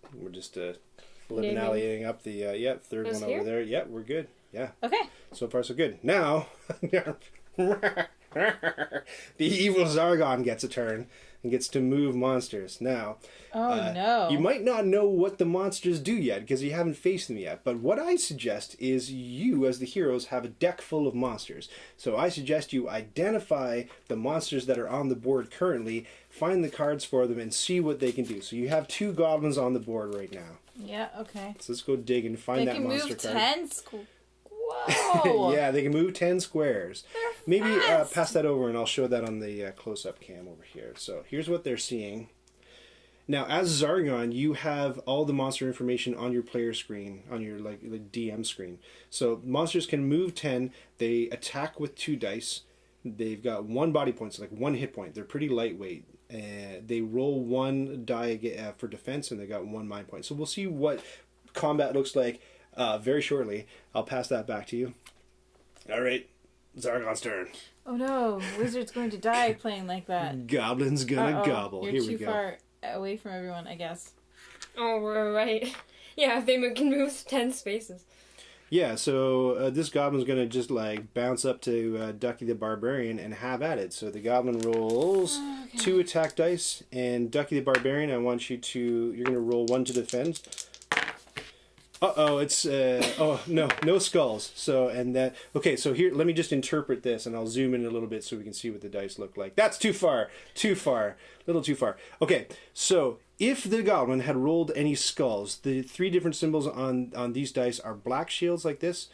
liminaling up the third Those one here? over there. Yep, we're good. Yeah. Okay. So far, so good. Now, the evil Zargon gets a turn and gets to move monsters. Now, no. you might not know what the monsters do yet because you haven't faced them yet. But what I suggest is you, as the heroes, have a deck full of monsters. So I suggest you identify the monsters that are on the board currently, find the cards for them, and see what they can do. So you have 2 goblins on the board right now. Yeah, okay. So let's go dig and find that monster card. They can move 10 Whoa! Yeah, they can move 10 squares. They're Maybe fast. pass that over and I'll show that on the close-up cam over here. So here's what they're seeing. Now, as Zargon, you have all the monster information on your player screen, on your like the DM screen. So monsters can move 10. They attack with 2 dice. They've got 1 body point, so like 1 hit point. They're pretty lightweight. They roll 1 die for defense, and they got 1 mind point. So we'll see what combat looks like very shortly. I'll pass that back to you. All right, Zargon's turn. Oh no, Wizard's going to die playing like that. Goblin's gonna Uh-oh. gobble. You're Here too we go. far away from everyone, I guess. Oh, right. Yeah, they can move 10 spaces. Yeah, so this goblin's gonna just like bounce up to Ducky the Barbarian and have at it. So the goblin rolls 2 attack dice, and Ducky the Barbarian, I want you to. You're gonna roll 1 to defend. Uh-oh, it's, no skulls. So, and that, okay, so here, let me just interpret this, and I'll zoom in a little bit so we can see what the dice look like. That's too far, a little too far. Okay, so, if the goblin had rolled any skulls, the 3 different symbols on these dice are black shields like this,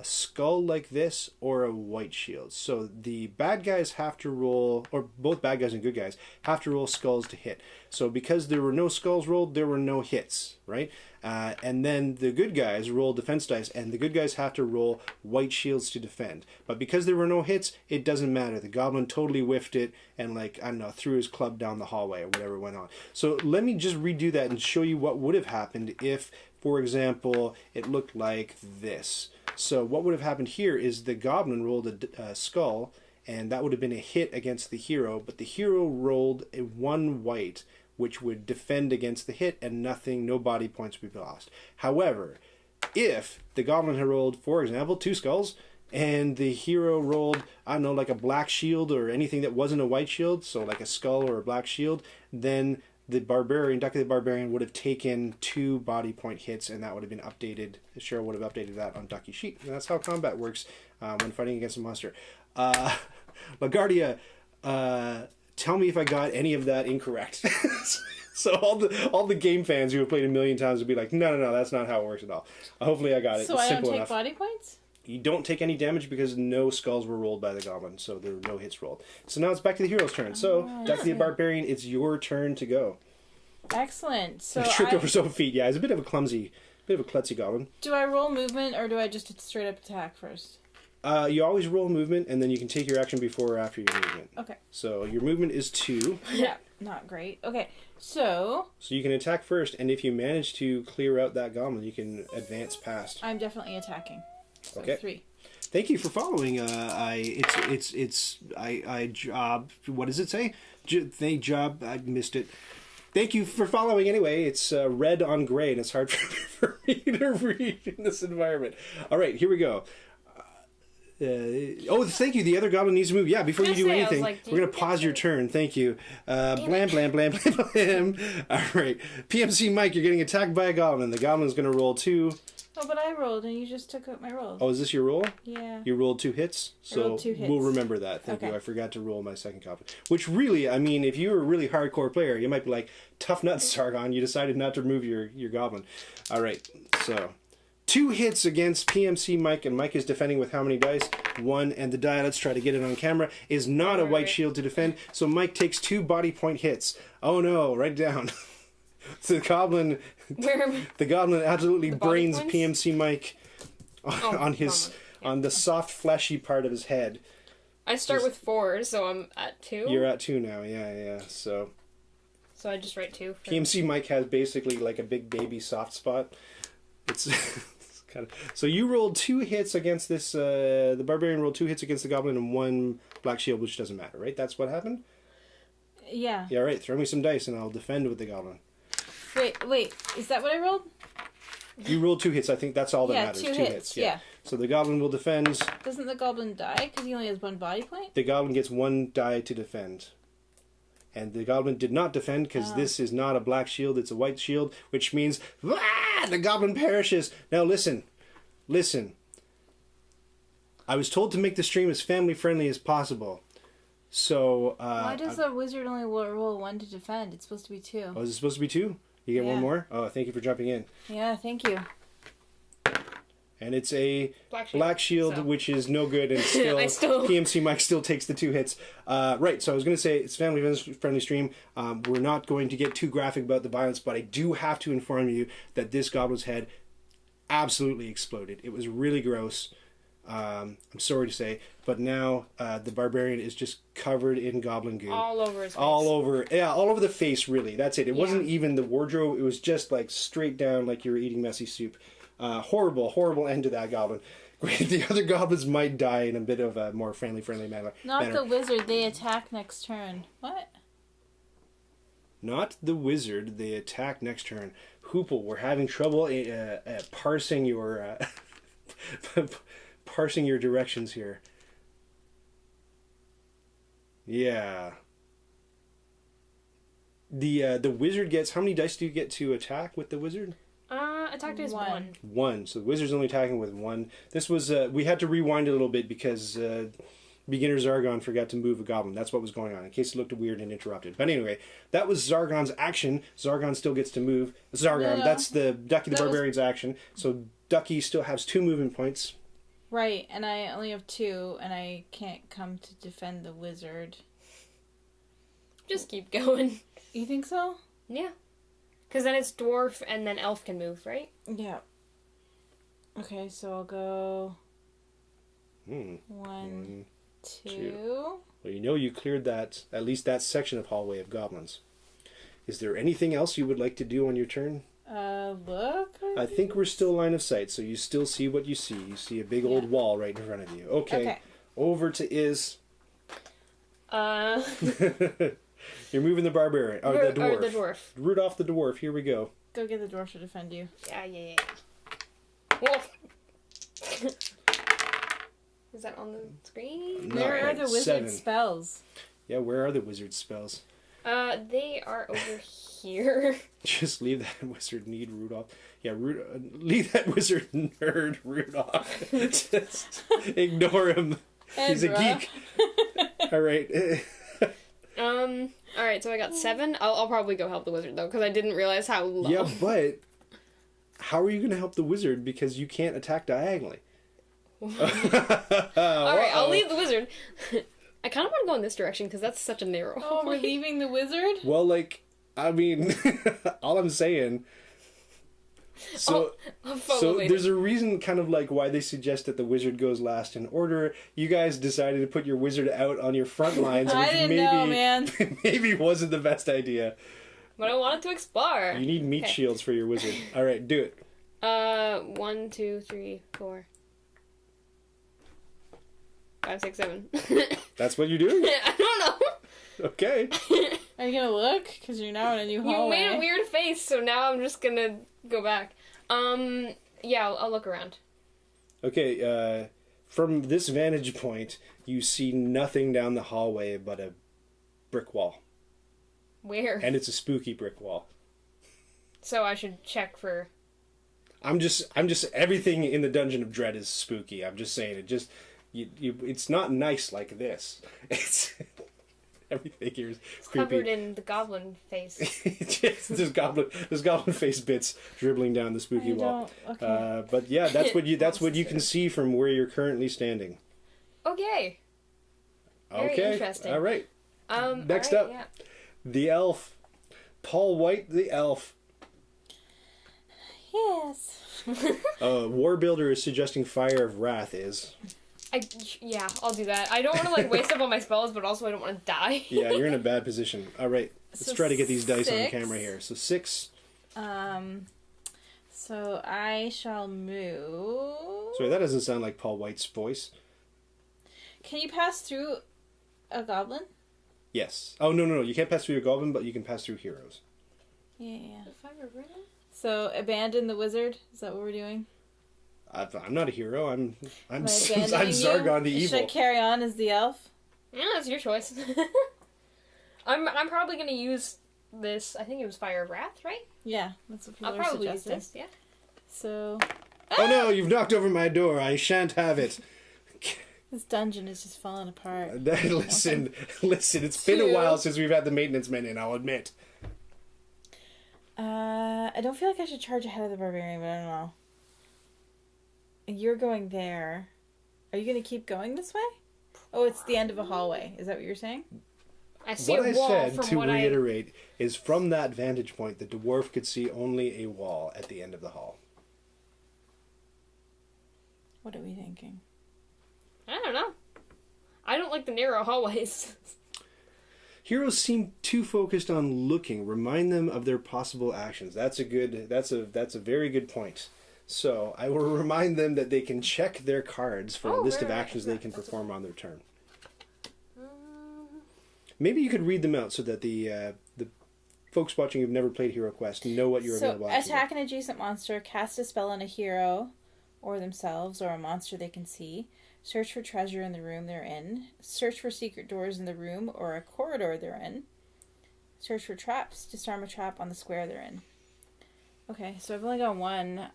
a skull like this, or a white shield. So the bad guys have to roll, or both bad guys and good guys, have to roll skulls to hit. So because there were no skulls rolled, there were no hits, right? And then the good guys roll defense dice, and the good guys have to roll white shields to defend. But because there were no hits, it doesn't matter. The goblin totally whiffed it and, like, I don't know, threw his club down the hallway or whatever went on. So let me just redo that and show you what would have happened if, for example, it looked like this. So what would have happened here is the goblin rolled a skull, and that would have been a hit against the hero, but the hero rolled a 1 white, which would defend against the hit, and no body points would be lost. However, if the goblin had rolled, for example, 2 skulls, and the hero rolled, I don't know, like a black shield or anything that wasn't a white shield, so like a skull or a black shield, then the barbarian, Ducky the Barbarian, would have taken 2 body point hits, and that would have been updated. Cheryl would have updated that on Ducky's sheet. And that's how combat works when fighting against a monster. LaGuardia, tell me if I got any of that incorrect. So all the game fans who have played a million times would be like, no, that's not how it works at all. Hopefully I got it. So It's I don't simple take enough. body points? You don't take any damage because no skulls were rolled by the goblin, so there were no hits rolled. So now it's back to the hero's turn. So, Ducky the Barbarian, it's your turn to go. Excellent. So Tripped over some feet. Yeah, he's a bit of a klutzy goblin. do I roll movement or do I just straight up attack first? You always roll movement, and then you can take your action before or after your movement. Okay. So your movement is 2. Yeah, not great. Okay, so So you can attack first, and if you manage to clear out that goblin, you can advance past. I'm definitely attacking. So Okay. 3. Thank you for following. I job. What does it say? Job. I missed it. Thank you for following anyway. It's red on gray, and it's hard for me to read in this environment. All right, here we go. Thank you. The other goblin needs to move. Yeah, before you do anything, we're going to pause your turn. Thank you. Blam, blam, blam, blam, blam. All right. PMC Mike, you're getting attacked by a goblin. The goblin's going to roll 2. Oh, but I rolled and you just took out my roll. Oh, is this your roll? Yeah. You rolled 2 hits? So rolled 2 hits. We'll remember that. Thank Okay. you. I forgot to roll my second goblin. Which really, I mean, if you were a really hardcore player, you might be like, tough nuts, Sargon. You decided not to remove your goblin. All right. So 2 hits against PMC Mike, and Mike is defending with how many dice? 1, and the die, let's try to get it on camera, is not a white shield to defend, so Mike takes 2 body point hits. Oh no, write it down. So the goblin absolutely brains points? PMC Mike on the soft fleshy part of his head. I start with 4, so I'm at 2. You're at 2 now, yeah. So I just write 2. PMC Mike has basically like a big baby soft spot. It's kind of so you rolled 2 hits against this. The barbarian rolled 2 hits against the goblin and 1 black shield, which doesn't matter, right? That's what happened. Yeah. Yeah, all right. Throw me some dice and I'll defend with the goblin. Wait. Is that what I rolled? You rolled 2 hits. I think that's all that matters. 2 2 hits. Yeah. So the goblin will defend. Doesn't the goblin die because he only has one body point? The goblin gets 1 die to defend. And the goblin did not defend because this is not a black shield, it's a white shield, which means the goblin perishes. Now listen. I was told to make the stream as family friendly as possible. So why does the wizard only roll 1 to defend? It's supposed to be 2. Oh, is it supposed to be 2? You get 1 more? Oh, thank you for jumping in. Yeah, thank you. And it's a black shield so. which is no good, and still, PMC Mike still takes the 2 hits. Right, so I was going to say it's family friendly stream. We're not going to get too graphic about the violence, but I do have to inform you that this goblin's head absolutely exploded. It was really gross. I'm sorry to say, but now the barbarian is just covered in goblin goo. All over his face. All over the face, really. That's it. It wasn't even the wardrobe. It was just like straight down like you were eating messy soup. Horrible end to that goblin. The other goblins might die in a bit of a more friendly manner. Not the wizard. They attack next turn. What? Not the wizard. They attack next turn. Hoople, we're having trouble parsing your parsing your directions here. Yeah. The wizard gets, how many dice do you get to attack with the wizard? Attack is 1. 1. So the wizard's only attacking with 1. This was we had to rewind a little bit because beginner Zargon forgot to move a goblin. That's what was going on, in case it looked weird and interrupted. But anyway, that was Zargon's action. Zargon still gets to move. Zargon, that's the Ducky the Barbarian's action. So Ducky still has 2 movement points. Right, and I only have 2, and I can't come to defend the wizard. Just keep going. You think so? Yeah. Because then it's dwarf and then elf can move, right? Yeah. Okay, so I'll go 1, 2. Well, you know you cleared that, at least that section of hallway of goblins. Is there anything else you would like to do on your turn? Look. I think we're still line of sight, so you still see what you see. You see a big old wall right in front of you. Okay. Over to Iz. You're moving the barbarian. Oh, the dwarf. Or the dwarf. Rudolph the dwarf. Here we go. Go get the dwarf to defend you. Yeah. Wolf. Is that on the screen? No, Where are the wizard 7. spells? Yeah, where are the wizard spells? They are over here. Just leave that wizard need Rudolph. Yeah, leave that wizard nerd Rudolph. Just ignore him. He's a geek. All right. Alright, so I got 7. I'll probably go help the wizard, though, because I didn't realize how low. Yeah, but how are you going to help the wizard because you can't attack diagonally? Alright, I'll leave the wizard. I kind of want to go in this direction, because that's such a narrow Oh, we're leaving the wizard? Well, like, I mean, all I'm saying... So there's a reason kind of like why they suggest that the wizard goes last in order. You guys decided to put your wizard out on your front lines, I which didn't know, man. maybe wasn't the best idea. But I wanted to explore. You need meat shields for your wizard. All right, do it. 1, 2, 3, 4, 5, 6, 7. That's what you're doing? I don't know. Okay. Are you gonna look? Because you're now in a new hallway. You made a weird face, so now I'm just gonna go back. Yeah, I'll look around. Okay, from this vantage point, you see nothing down the hallway but a brick wall. Where? And it's a spooky brick wall. So I should check for... I'm just everything in the Dungeon of Dread is spooky. I'm just saying it's not nice like this. It's everything here is creepy. Covered in the goblin face. Just, there's goblin face bits dribbling down the spooky wall. Okay. But yeah, that's what you can see from where you're currently standing. Okay. Very interesting. All right. Next all up, right, yeah. the elf, Paul White, the elf. Yes. Warbuilder is suggesting Fire of Wrath is. Yeah, I'll do that. I don't want to like waste up all my spells, but also I don't want to die. Yeah, you're in a bad position. All right, let's try to get these dice on 6. camera here. So 6. So I shall move. Sorry, that doesn't sound like Paul White's voice. Can you pass through a goblin? Yes. Oh no! You can't pass through your goblin, but you can pass through heroes. Yeah. If I remember. So abandon the wizard. Is that what we're doing? I'm not a hero. I'm Am I I'm abandoning Zargon the you? evil. Should I carry on as the elf? Yeah, that's your choice. I'm probably gonna use this. I think it was Fire of Wrath, right? Yeah, that's what people I'll are probably use suggesting. this. Yeah. So Oh no, you've knocked over my door. I shan't have it. this dungeon is just falling apart. Listen. It's been a while since we've had the maintenance men in, I'll admit. I don't feel like I should charge ahead of the barbarian, but I don't know. You're going there. Are you going to keep going this way? Oh, it's the end of a hallway. Is that what you're saying? I see What a I wall said, from to what reiterate, is from that vantage point, the dwarf could see only a wall at the end of the hall. What are we thinking? I don't know. I don't like the narrow hallways. Heroes seem too focused on looking. Remind them of their possible actions. That's a very good point. So I will remind them that they can check their cards for a list of actions they can perform on their turn. Maybe you could read them out so that the folks watching who've never played HeroQuest know what you're available to. Attack an adjacent monster, cast a spell on a hero or themselves or a monster they can see. Search for treasure in the room they're in. Search for secret doors in the room or a corridor they're in. Search for traps. Disarm a trap on the square they're in. Okay, so I've only got one.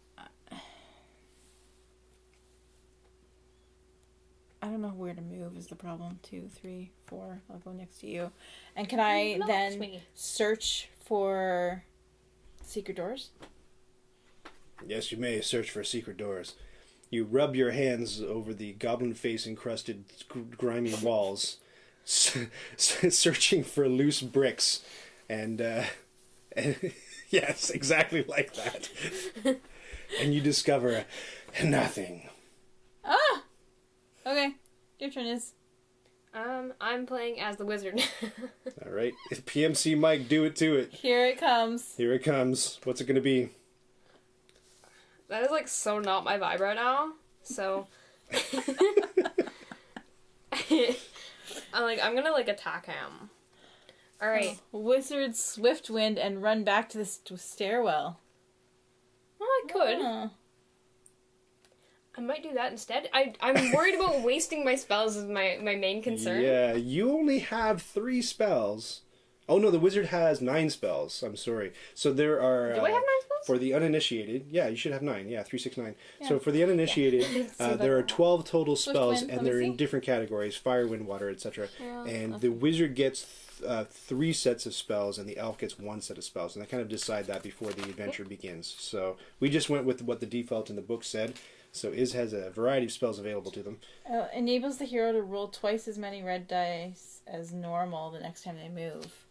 I don't know where to move is the problem. 2, 3, 4. I'll go next to you. And can I then search for secret doors? Yes, you may search for secret doors. You rub your hands over the goblin face encrusted grimy walls, searching for loose bricks, and yes, exactly like that. And you discover nothing. Ah! Okay, your turn is. I'm playing as the wizard. All right, PMC Mike, do it to it. Here it comes. Here it comes. What's it going to be? That is like so not my vibe right now. So I'm gonna like attack him. All right. Wizard swift wind and run back to the stairwell. Well, I could. Oh. I might do that instead. I'm worried about wasting my spells is my main concern. Yeah, you only have 3 spells. Oh no, the wizard has 9 spells. I'm sorry. So there are. Do I have 9 spells? For the uninitiated, yeah, you should have 9. Yeah, 3, 6, 9. Yeah. So for the uninitiated, there are 12 total spells, wind, and they're in different categories: fire, wind, water, etc. And the wizard gets 3 sets of spells, and the elf gets 1 set of spells, and they kind of decide that before the adventure begins. So we just went with what the default in the book said. So Iz has a variety of spells available to them. Enables the hero to roll twice as many red dice as normal the next time they move.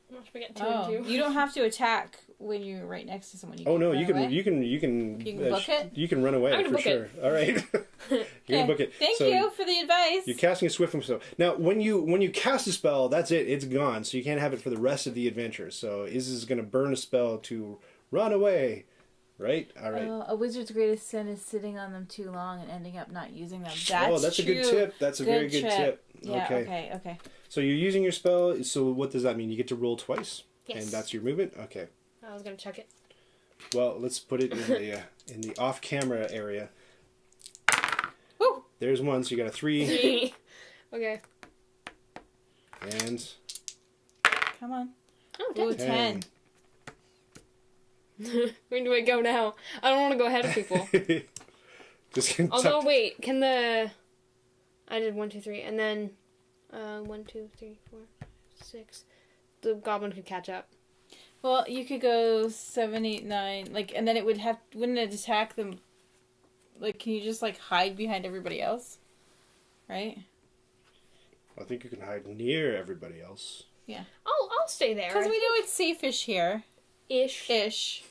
Should we get 2 and 2? You don't have to attack when you're right next to someone. You Oh no, run you can away. you can book it? You can run away I'm gonna for book sure. All right, you're gonna book it. Thank So you for the advice. You're casting a swift spell. Now, when you cast a spell, that's it. It's gone. So you can't have it for the rest of the adventure. So Iz is going to burn a spell to run away. Right? All right. A wizard's greatest sin is sitting on them too long and ending up not using them. That's a good tip. That's a very good tip. Yeah, okay. okay. So you're using your spell. So what does that mean? You get to roll twice? Yes. And that's your movement? Okay. I was gonna check it. Well, let's put it in the off-camera area. Woo! There's 1, so you got a 3. 3. Okay. And... Come on. Oh, Ooh, 10. 10. Where do I go now? I don't want to go ahead of people. Just Although, wait, can the... I did 1, 2, 3, and then 1, 2, 3, 4, 6. The goblin could catch up. Well, you could go 7, 8, 9, and then it would wouldn't it attack them? Like, can you just hide behind everybody else? Right? I think you can hide near everybody else. Yeah. I'll stay there. Because we know it's safe-ish here. Ish.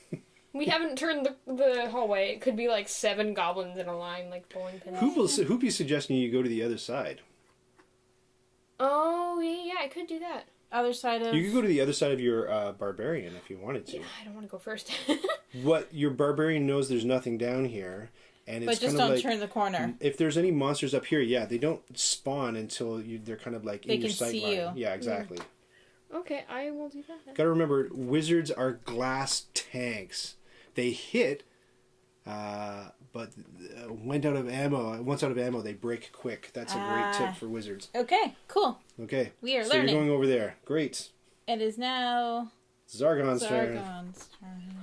We haven't turned the hallway. It could be 7 goblins in a line, like bowling pins. Who'd be suggesting you go to the other side? Oh, yeah, I could do that. Other side of... You could go to the other side of your barbarian if you wanted to. Yeah, I don't want to go first. What your barbarian knows, there's nothing down here, and it's But just kind of don't turn the corner. If there's any monsters up here, yeah, they don't spawn until they're kind of They in your can sight see line. you. Yeah, exactly. Okay, I will do that. Got to remember, wizards are glass tanks. They hit, but went out of ammo. Once out of ammo, they break quick. That's a great tip for wizards. Okay, cool. Okay. We are so learning. you're going over there. Great. It is now Zargon's turn. Zargon's turn.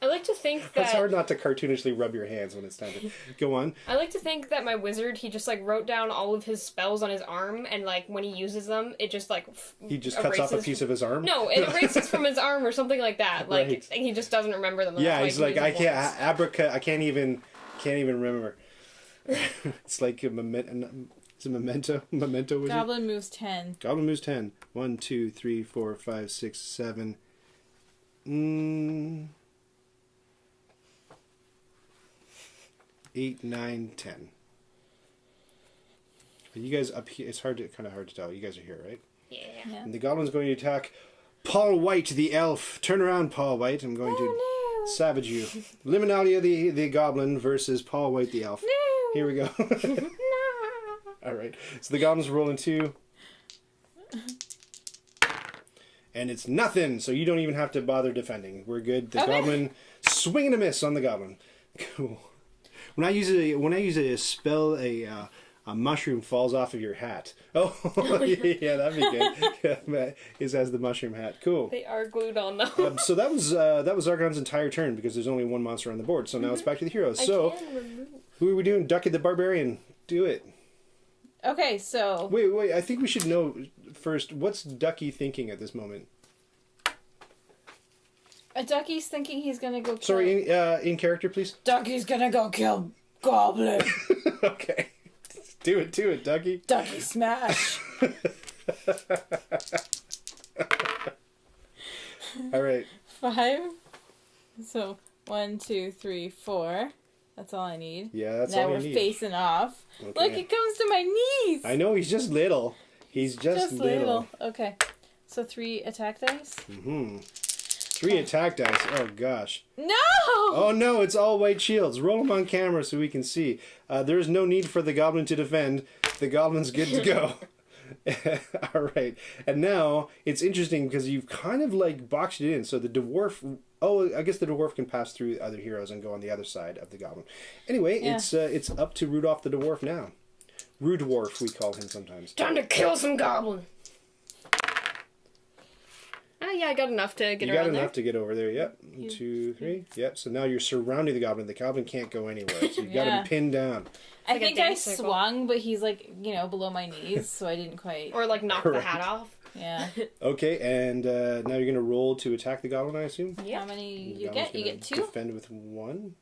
I like to think that... It's hard not to cartoonishly rub your hands when it's time to... Go on. I like to think that my wizard, he just, like, wrote down all of his spells on his arm, and, like, when he uses them, it just, like... He just cuts off a piece of his arm? No, it erases from his arm or something like that. Like, Right. he just doesn't remember them. Yeah, he's like, I can't even remember. It's like a memento. It's a memento. Memento wizard? Goblin moves 10. Goblin moves 10. 1, 2, 3, 4, 5, 6, 7. 8, 9, 10. Are you guys up here? It's kind of hard to tell. You guys are here, right? Yeah. And the goblin's going to attack Paul White, the elf. Turn around, Paul White. I'm going to savage you. Liminalia, the goblin, versus Paul White, the elf. No. Here we go. No. All right. So the goblin's rolling 2. And it's nothing, so you don't even have to bother defending. We're good. The goblin, swing and a miss on the goblin. Cool. When I use a spell, a mushroom falls off of your hat. Oh, yeah, that'd be good. Yeah, it has the mushroom hat. Cool. They are glued on, though. So that was Zargon's entire turn because there's only one monster on the board. So now it's back to the heroes. So who are we doing? Ducky the Barbarian. Do it. Okay, so... Wait. I think we should know first, what's Ducky thinking at this moment? Ducky's thinking he's gonna go kill... Sorry, in character, please. Ducky's gonna go kill Goblin. Okay. Do it, Ducky. Ducky smash. All right. 5. So, 1, 2, 3, 4. That's all I need. Yeah, that's now all you we're need. facing off. Okay. Look, it comes to my knees. I know, he's just little. He's just little. Okay. So 3 attack dice. 3 attack dice. Oh, gosh. No! Oh, no, it's all white shields. Roll them on camera so we can see. There is no need for the goblin to defend. The goblin's good to go. All right. And now, it's interesting because you've kind of, like, boxed it in. So the dwarf... Oh, I guess the dwarf can pass through other heroes and go on the other side of the goblin. Anyway, Yeah. it's up to Rudolph the dwarf now. Rude dwarf, we call him sometimes. Time to kill some goblin. Yeah, I got enough to get around there. You got enough to get over there, yep. 1, 2, 3, yep. So now you're surrounding the goblin. The goblin can't go anywhere, so you've got him pinned down. I like a think I dance circle. swung, but he's like, below my knees, so I didn't quite... Or, like, knock the hat off. Yeah. Okay, and now you're going to roll to attack the goblin, I assume? Yeah. How many The you goblin's get? You gonna get 2? Defend with 1.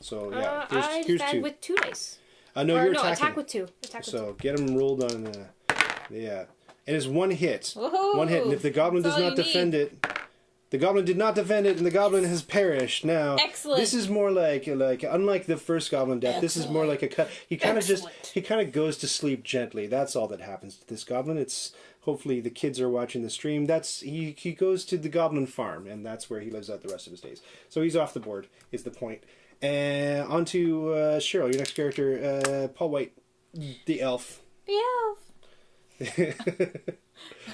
So, yeah, I here's defend 2. with 2 dice. No, you're attacking. Attack with 2. So, get him rolled on... yeah. And it's 1 hit. Woohoo! 1 hit, and if the goblin That's does all not you defend it... The goblin did not defend it, and the goblin has perished. Now, Excellent. This is more like unlike the first goblin death. This is more like a cut. He kind of goes to sleep gently. That's all that happens to this goblin. It's hopefully the kids are watching the stream. He goes to the goblin farm, and that's where he lives out the rest of his days. So he's off the board. Is the point? And on to Cheryl, your next character, Paul White, the elf. The elf.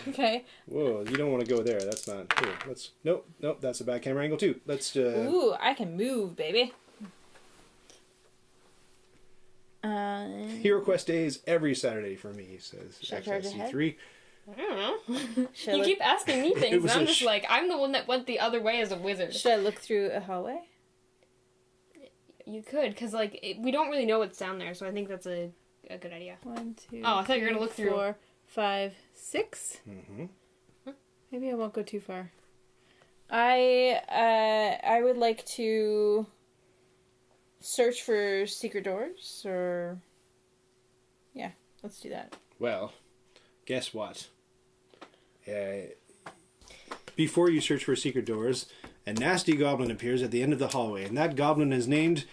Okay. Whoa, you don't want to go there. That's not here. Nope, that's a bad camera angle too. Let's Ooh, I can move, baby. HeroQuest days every Saturday for me, says Should I charge ahead? XSC3. I don't know. Should You I keep asking me It things, was and I'm a just like, I'm the one that went the other way as a wizard. Should I look through a hallway? You could, because, like, we don't really know what's down there, so I think that's a good idea. 1, 2. Oh, I thought you were gonna look through. 4, 5, 6. Mm-hmm. Maybe I won't go too far. I would like to search for secret doors, or yeah, let's do that. Well, guess what? Before you search for secret doors, a nasty goblin appears at the end of the hallway, and that goblin is named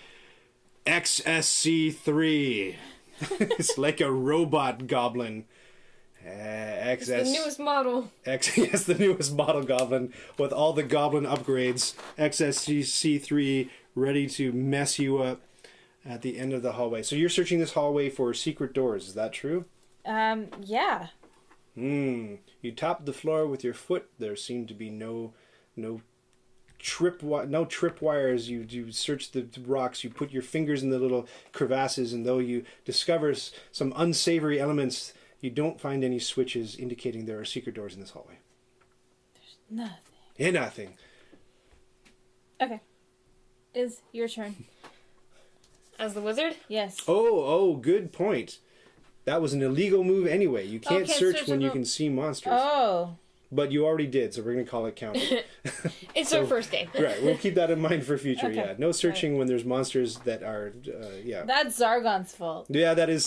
XSC3. It's like a robot goblin. It's the newest model. Yes, the newest model goblin with all the goblin upgrades. XSC3 ready to mess you up at the end of the hallway. So you're searching this hallway for secret doors. Is that true? Yeah. You tapped the floor with your foot. There seemed to be no no tripwires. You search the rocks. You put your fingers in the little crevasses, and though you discover some unsavory elements, you don't find any switches indicating there are secret doors in this hallway. Nothing. Yeah, nothing. Okay. Is your turn. As the wizard? Yes. Oh, good point. That was an illegal move anyway. You can't search when you can see monsters. Oh. But you already did, so we're going to call it counted. It's our first game. Right, we'll keep that in mind for future, Okay. yeah. No searching when there's monsters that are, yeah. That's Zargon's fault. Yeah, that is,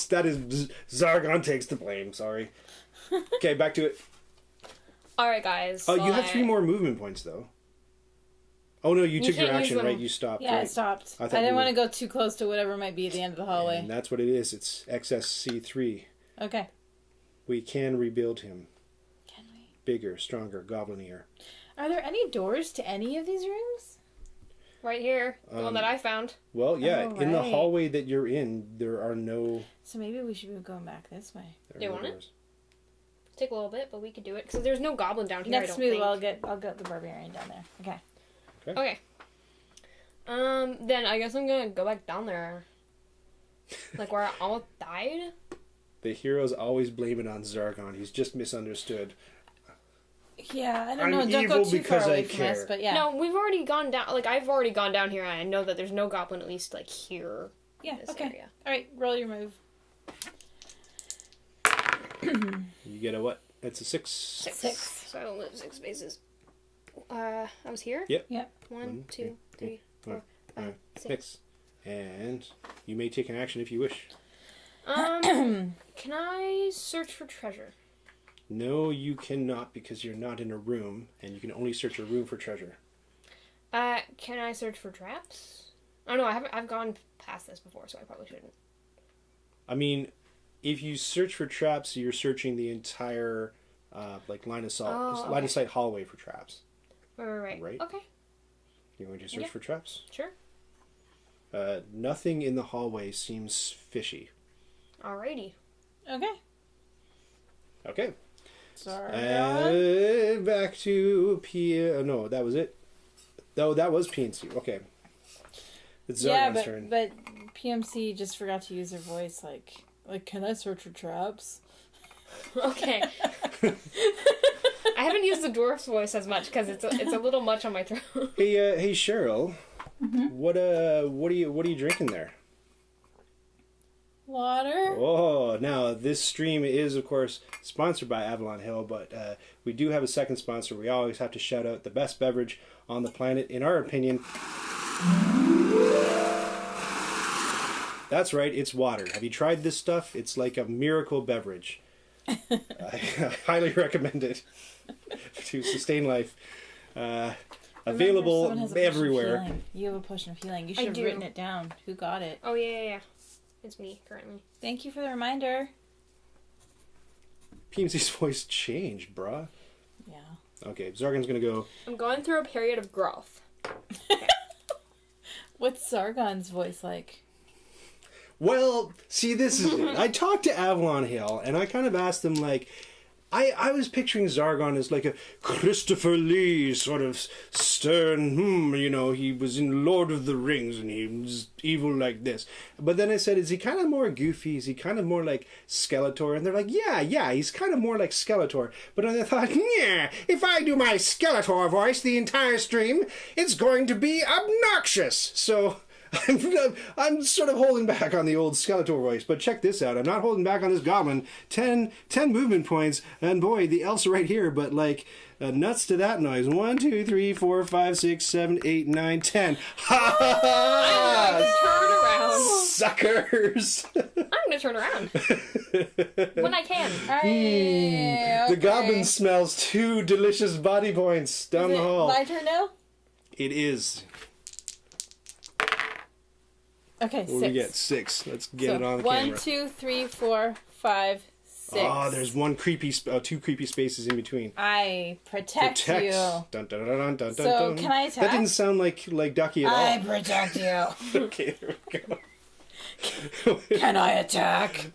Zargon takes the blame, sorry. Okay, back to it. Alright, guys. Oh, you have 3 more movement points, though. Oh, no, you took your can't use action, them. right? You stopped, Yeah, I right? stopped. I I thought you didn't want were- to go too close to whatever might be at the end of the hallway. And that's what it is. It's XSC3. Okay. We can rebuild him. Can we? Bigger, stronger, goblinier. Are there any doors to any of these rooms? Right here. The one that I found. Well, yeah, Oh, in the right. hallway that you're in, there are no... So maybe we should be going back this way. there are Do you no want it? doors. Take a little bit, but we could do it. Because there's no goblin down here, Next I don't move, think. I'll get the barbarian down there. Okay. Okay. Then I guess I'm gonna go back down there. Like where I almost died? The heroes always blame it on Zargon. He's just misunderstood. Yeah, I don't I'm know. Don't evil go too because far away I from care. us, but yeah. No, we've already gone down. Like, I've already gone down here, and I know that there's no goblin, at least, like, here. Yeah, This okay. area. Alright, roll your move. You get a what? It's a 6. Six. So I don't lose 6 spaces. I was here? Yep. Yep. 1, 2, 3, 4, 5, 6. 6. And you may take an action if you wish. Can I search for treasure? No, you cannot because you're not in a room, and you can only search a room for treasure. Can I search for traps? Oh no, I've gone past this before, so I probably shouldn't. I mean, if you search for traps, you're searching the entire line of sight hallway for traps. Right. Right. Okay, You're going to search Yeah. for traps. sure. Nothing in the hallway seems fishy. Alrighty. Okay. Okay. Sorry. Back to no, that was it. No, that was PNC. Okay. It's Zargon's turn. but PMC just forgot to use her voice like, can I search for traps? Okay. I haven't used the dwarf's voice as much because it's a little much on my throat. Hey, Cheryl. Mm-hmm. What are you drinking there? Water? Oh, now this stream is, of course, sponsored by Avalon Hill, but we do have a second sponsor. We always have to shout out the best beverage on the planet, in our opinion. That's right, it's water. Have you tried this stuff? It's like a miracle beverage. I highly recommend it to sustain life. Remember, Available someone has a potion of everywhere. healing. You have a potion of healing. You I should have do. written it down. Who got it? Oh yeah. It's me currently. Thank you for the reminder. PMC's voice changed, bruh. Yeah. Okay, Zargon's gonna go. I'm going through a period of growth. What's Sargon's voice like? Well, see, this is it. I talked to Avalon Hill, and I kind of asked them, like, I was picturing Zargon as like a Christopher Lee sort of stern, he was in Lord of the Rings, and he was evil like this. But then I said, is he kind of more goofy? Is he kind of more like Skeletor? And they're like, yeah, he's kind of more like Skeletor. But then I thought, yeah, if I do my Skeletor voice the entire stream, it's going to be obnoxious. So I'm sort of holding back on the old Skeletor voice, but check this out. I'm not holding back on this goblin. 10 movement points, and boy, the elves are right here, but nuts to that noise. 1, 2, 3, 4, 5, 6, 7, 8, 9, 10. Ha ha ha! Suckers! I'm gonna turn around when I can. Hey, The goblin smells 2 delicious body points down the hall. My turn now? It is. Okay, What do 6. we get? 6. Let's get it on the 1, camera. 2, 3, 4, 5, 6. Oh, there's 2 creepy spaces in between. I protect you. Dun, dun, dun, dun, dun, So, dun. can I attack? That didn't sound like Ducky at I all. protect you. Okay, there we go. Can I attack?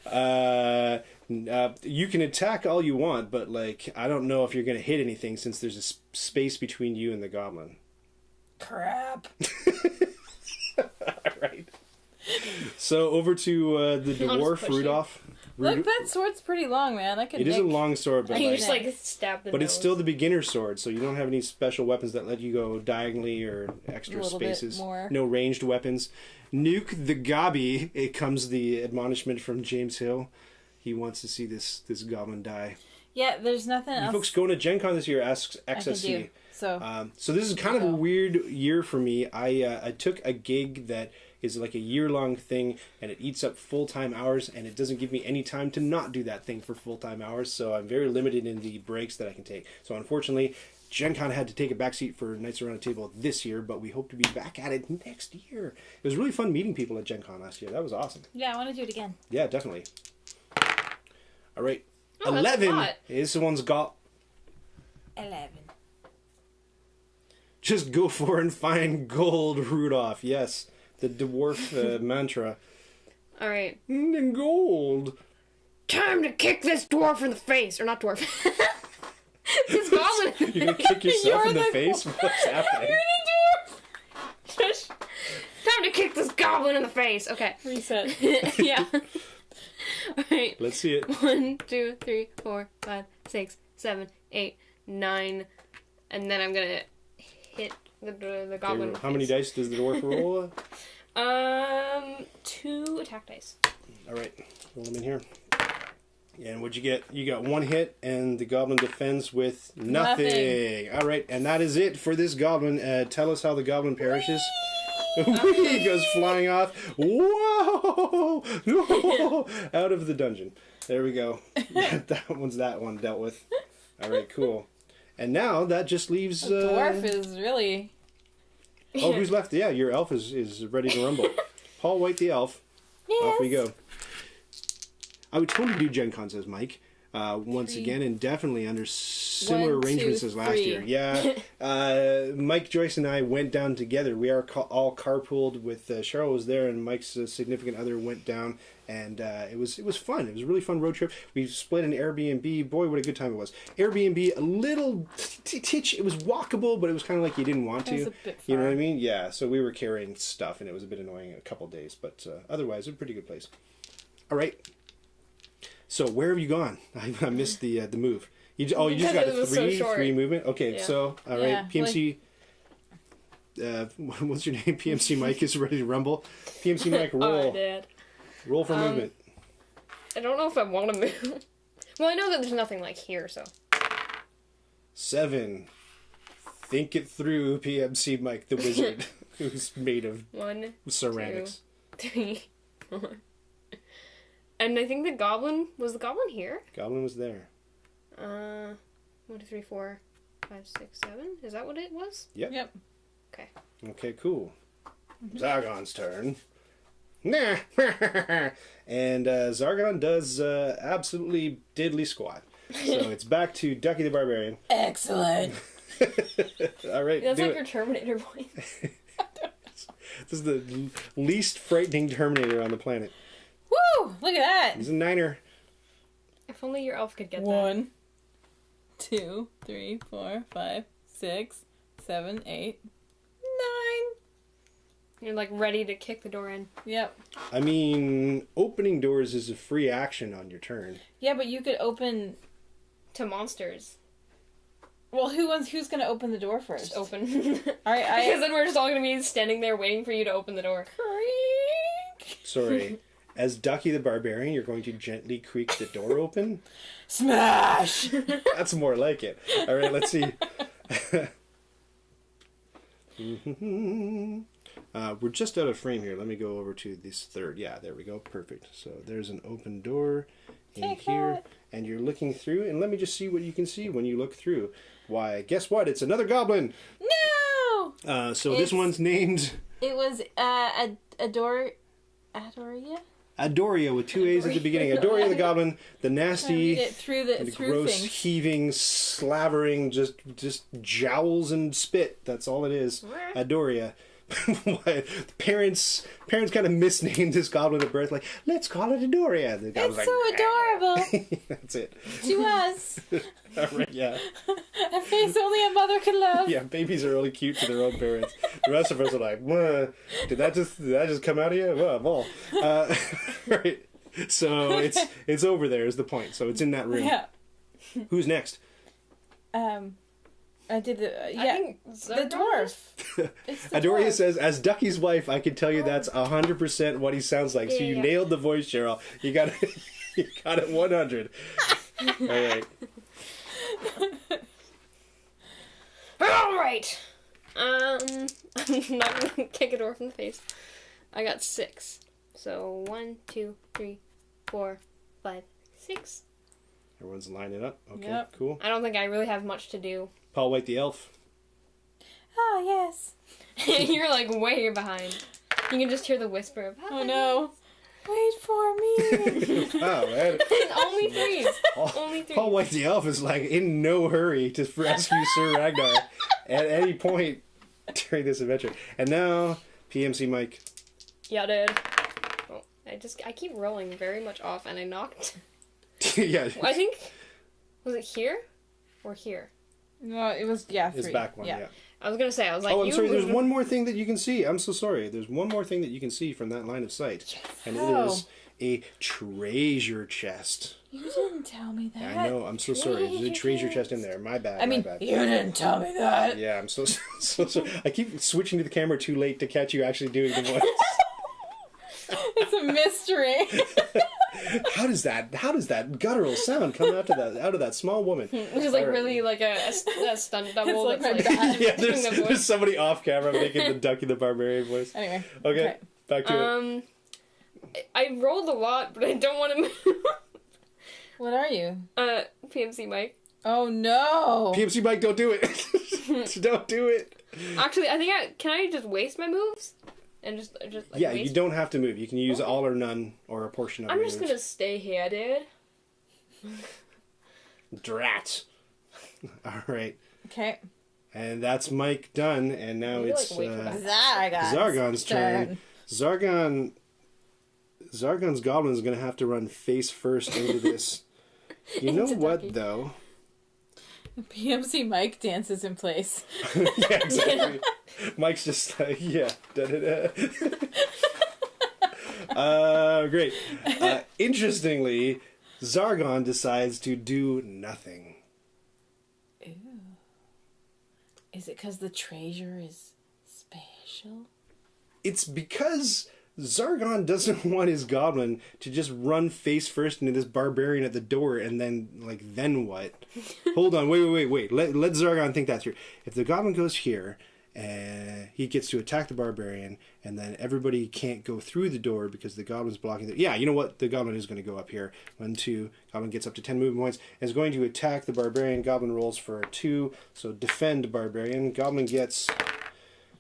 You can attack all you want, but I don't know if you're going to hit anything since there's a space between you and the goblin. Crap. All right. So over to the dwarf, push you. Rudolph. Look, that sword's pretty long, man. I could It is a long sword, but, You like, just like stab the but nose. it's still the beginner sword, so you don't have any special weapons that let you go diagonally or A extra little bit spaces. more. No ranged weapons. Nuke the gobby. It comes the admonishment from James Hill. He wants to see this goblin die. Yeah, there's nothing You else folks going to Gen Con this year, asks I can XSC. do. So, So this is kind of a weird year for me. I took a gig that is like a year-long thing, and it eats up full-time hours, and it doesn't give me any time to not do that thing for full-time hours, so I'm very limited in the breaks that I can take. So unfortunately, Gen Con had to take a backseat for Nights Around the Table this year, but we hope to be back at it next year. It was really fun meeting people at Gen Con last year. That was awesome. yeah, I want to do it again. Yeah, definitely. All right. Oh, that's a 11 lot. is the one's got. 11. Just go for and find gold, Rudolph. Yes, the dwarf mantra. All right. Gold. Time to kick this dwarf in the face, or not dwarf. This goblin. You're gonna kick yourself in the You're the face? What's happening? Just time to kick this goblin in the face. Okay. Reset. Yeah. All right. Let's see it. 1, 2, 3, 4, 5, 6, 7, 8, 9, and then I'm gonna hit the goblin. in the How many face. dice does the dwarf roll? 2 attack dice. All right, roll them in here. And what'd you get? You got 1 hit, and the goblin defends with nothing. All right, and that is it for this goblin. Tell us how the goblin perishes. He goes flying off. Whoa! No! Out of the dungeon. There we go. That one dealt with. All right, cool. And now that just leaves. The dwarf is really... Oh, who's left? Yeah, your elf is ready to rumble. Paul White the elf. Yes. Off we go. I would totally do Gen Con, says Mike. Once 3. again, and definitely under similar 1, 2, arrangements as last 3. year. Yeah. Mike, Joyce, and I went down together. We are all carpooled with Cheryl was there, and Mike's significant other went down, and it was fun. It was a really fun road trip. We split an Airbnb. Boy, what a good time it was. Airbnb, a little titch. It was walkable, but it was kind of like you didn't want to. It was a bit You know far. what I mean? Yeah. So we were carrying stuff, and it was a bit annoying a couple days, but otherwise, a pretty good place. All right. So where have you gone? I missed the move. You just Because got it a was so 3 short. movement. Okay, Yeah. so all right, Yeah, PMC. What's your name? PMC Mike is ready to rumble. PMC Mike, roll. Oh, I did. Roll for movement. I don't know if I want to move. Well, I know that there's nothing like here, so. 7. Think it through, PMC Mike, the wizard, who's made of 1, ceramics. 2, 3, 4. And I think was the goblin here? Goblin was there. 1, 2, 3, 4, 5, 6, 7. Is that what it was? Yep. Okay. Okay, cool. Zargon's turn. Nah. And Zargon does absolutely diddly squat. So it's back to Ducky the Barbarian. Excellent. All right, That's do like it. your Terminator voice. This is the least frightening Terminator on the planet. Woo! Look at that. He's a 9er. If only your elf could get that. 1, 2, 3, 4, 5, 6, 7, 8, 9. You're like ready to kick the door in. Yep. I mean, opening doors is a free action on your turn. Yeah, but you could open... To monsters. Well, who's going to open the door first? Just open. All right, Because then we're just all going to be standing there waiting for you to open the door. Creak. Sorry. As Ducky the Barbarian, you're going to gently creak the door open? Smash! That's more like it. All right, let's see. We're just out of frame here. Let me go over to this third. Yeah, there we go. Perfect. So there's an open door in Take here. that. And you're looking through. And let me just see what you can see when you look through. Why, guess what? It's another goblin. No! So this one's named It was Adoria? Adoria with 2 A's at the beginning. Adoria the goblin, the Read nasty, it through the through gross, things. heaving, slavering, just jowls and spit. That's all it is. Adoria. What? Parents kind of misnamed this goblin at birth, like, let's call it Adoria. The It's goblin's so adorable That's it. to us. All right, yeah. A face only a mother can love. Yeah, babies are only cute to their own parents. The rest of us are like, did that just come out of you? Well. Right. So it's over there is the point. So it's in that room. Yeah. Who's next? I did the I think the dwarf. It's the Adoria dwarf. says, as Ducky's wife, I can tell you that's 100% what he sounds like. So you Yeah. nailed the voice, Cheryl. You got it. You got it 100. All right. All right. I'm not gonna kick a dwarf in the face. I got 6. So 1, 2, 3, 4, 5, 6. Everyone's lining up. Okay, Yep. cool. I don't think I really have much to do. Paul White the elf. Oh yes. You're like way behind. You can just hear the whisper of, Oh no. Wait for me. Oh, man. Only 3. Only 3. Paul White the elf is like in no hurry to rescue Sir Ragnar at any point during this adventure. And now, PMC Mike. Yeah, dude. Oh, I keep rolling very much off, and I knocked. Yeah. I think, was it here or here? No, it was 3. His back one, yeah. I was gonna say, I was like, Oh, I'm you sorry, there's moved- one more thing that you can see. I'm so sorry. There's one more thing that you can see from that line of sight. And it Oh. is a treasure chest. You didn't tell me that. I know, I'm so sorry. There's a treasure chest in there. My bad, I mean, my bad. you didn't tell me that. Yeah, I'm so sorry. I keep switching to the camera too late to catch you actually doing the voice. It's a mystery. How does that guttural sound come out of that small woman? Which is like Alright. really like a stunt double It's that's like like, my dad. Yeah, doing the there's voice. somebody off camera making the Ducky the Barbarian voice. Anyway. Okay, back to it. I rolled a lot, but I don't want to move. What are you? PMC Mike. Oh no. PMC Mike, don't do it. Don't do it. Actually, I think can I just waste my moves? And just like, Yeah, waste? you don't have to move. You can use Okay. all or none or a portion of I'm your just moves. gonna stay here, dude. Drat. All right. Okay. And that's Mike done, and now Maybe, it's like, wait for that. Zargon's turn. Zargon's goblin is going to have to run face first into this. You know Into what, Ducky. though? PMC Mike dances in place. Yeah, exactly. Mike's just like, yeah. Da-da-da. Great. Interestingly, Zargon decides to do nothing. Ooh. Is it because the treasure is special? It's because Zargon doesn't want his goblin to just run face first into this barbarian at the door and then what? Hold on, wait. Let Zargon think that through. If the goblin goes here, he gets to attack the barbarian, and then everybody can't go through the door because the goblin's blocking the... Yeah, you know what? The goblin is going to go up here. 1, 2. Goblin gets up to 10 movement points and is going to attack the barbarian. Goblin rolls for a 2, so defend barbarian. Goblin gets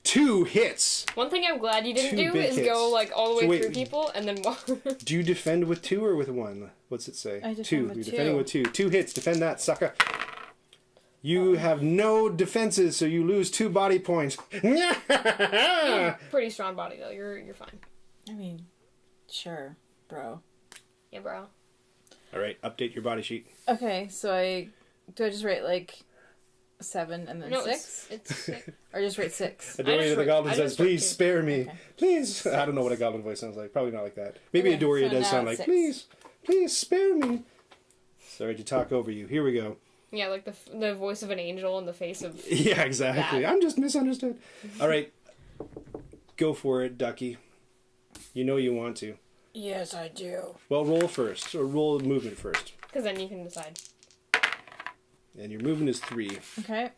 2 hits. One thing I'm glad you didn't 2 do big is hits. go like all the way So wait, through people and then walk. Do you defend with 2 or with 1? What's it say? I defend 2. with You're 2. defending with 2. 2 hits. Defend that, sucker. You have no defenses, so you lose 2 body points. Pretty strong body though. You're fine. I mean, sure, bro. Yeah, bro. All right, update your body sheet. Okay, so do I just write like 7 and then No, 6? it's 6. Or just write 6? Adoria the goblin I says, just wrote please 2. spare me. Okay. Please. I don't know what a goblin voice sounds like. Probably not like that. Maybe Okay, Adoria so does now sound it's like, 6. please spare me. Sorry to talk over you. Here we go. Yeah, like the voice of an angel in the face of. Yeah, exactly. That. I'm just misunderstood. All right. Go for it, Ducky. You know you want to. Yes, I do. Well, roll first. Or roll movement first. Because then you can decide. And your movement is 3. Okay.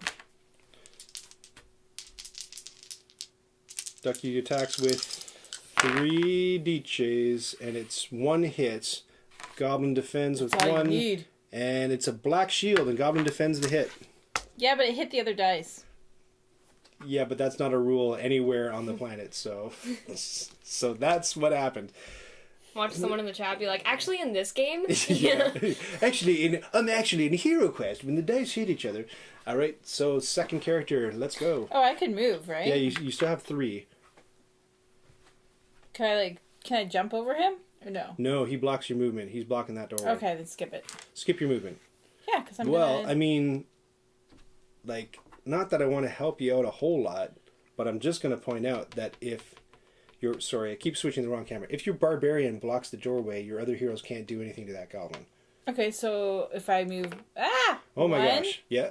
Ducky attacks with 3 DJs, and it's 1 hit. Goblin defends with That's all you 1. need. And it's a black shield, and Goblin defends the hit. Yeah, but it hit the other dice. Yeah, but that's not a rule anywhere on the planet, so that's what happened. Watch someone in the chat be like, actually, in this game, Yeah. I'm actually in HeroQuest when the dice hit each other. All right, so second character, let's go. Oh, I could move, right? Yeah, you still have 3. Can I jump over him? Or no? No, he blocks your movement. He's blocking that doorway. Okay, then skip it. Skip your movement. Yeah, because I'm Well, gonna... I mean, like, not that I want to help you out a whole lot, but I'm just going to point out that if you're... Sorry, I keep switching the wrong camera. If your barbarian blocks the doorway, your other heroes can't do anything to that goblin. Okay, so if I move... Ah! Oh my One. gosh. Yeah.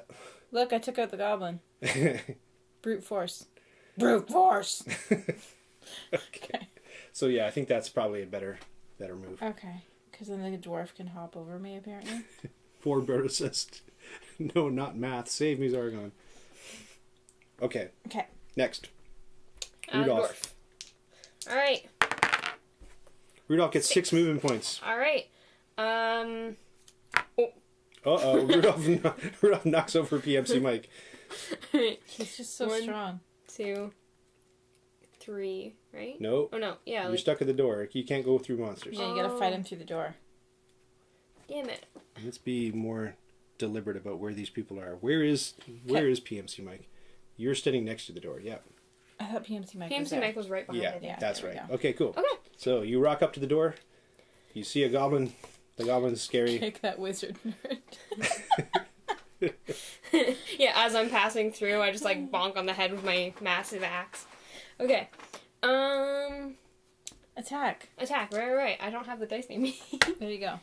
Look, I took out the goblin. Brute force. Brute force! Okay. So yeah, I think that's probably a better move. Okay, because then the dwarf can hop over me, apparently. Forward assist. No, not math. Save me, Zargon. Okay. Okay. Next. Rudolph. Dwarf. Alright. Rudolph gets 6 movement points. Alright. Uh-oh. Rudolph knocks over PMC Mike. He's just so One. strong. 2, 3, right? No. Oh no, yeah. You're Like, stuck at the door. You can't go through monsters. Yeah, you gotta fight him through the door. damn it. Let's be more deliberate about where these people are. Where is PMC Mike? You're standing next to the door. Yeah. I thought PMC Mike was PMC there. Mike was right behind Yeah, it. Yeah, that's there we right. go. Okay, cool. Okay. So you rock up to the door. You see a goblin. The goblin's scary. Kick that wizard nerd. Yeah, as I'm passing through, I just like bonk on the head with my massive axe. Okay. Attack. Attack. Right. I don't have the dice near me. There you go.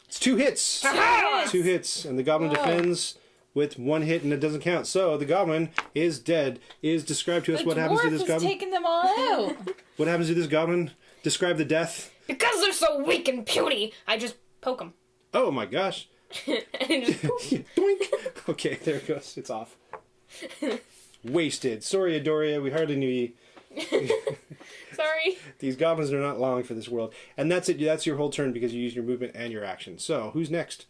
It's 2 hits. Yes! 2 hits, and the goblin Whoa. defends with 1 hit, and it doesn't count. So the goblin is dead. Describe to us what happens to this The dwarf goblin. is taking them all out. What happens to this goblin? Describe the death. Because they're so weak and puny, I just poke them. Oh my gosh. And just poof. Doink. Okay, there it goes. It's off. Wasted. Sorry, Adoria. We hardly knew you. Sorry. These goblins are not long for this world. And that's it. That's your whole turn because you use your movement and your action. So, who's next?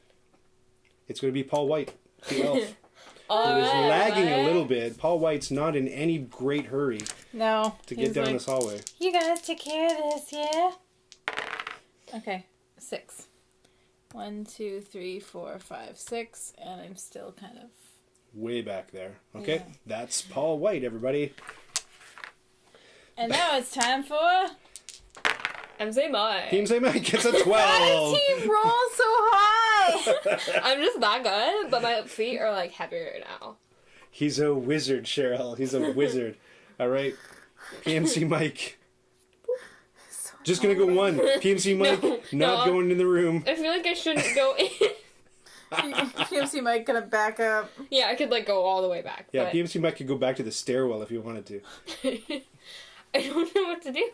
It's going to be Paul White, the elf. Who is lagging a little bit. Paul White's not in any great hurry No. to get down this hallway. You guys take care of this, yeah? Okay. 6. 1, 2, 3, 4, 5, 6, and I'm still kind of... Way back there. Okay, Yeah. that's Paul White, everybody. And now it's time for... MC Mike. Team Say Mike gets a 12. Why did he roll so high? I'm just that good, but my feet are like heavier now. He's a wizard, Cheryl. He's a wizard. All right. PMC Mike. Just gonna go 1. PMC Mike not no. going in the room. I feel like I shouldn't go in. PMC Mike gonna back up. Yeah, I could like go all the way back. Yeah, but PMC Mike could go back to the stairwell if you wanted to. I don't know what to do.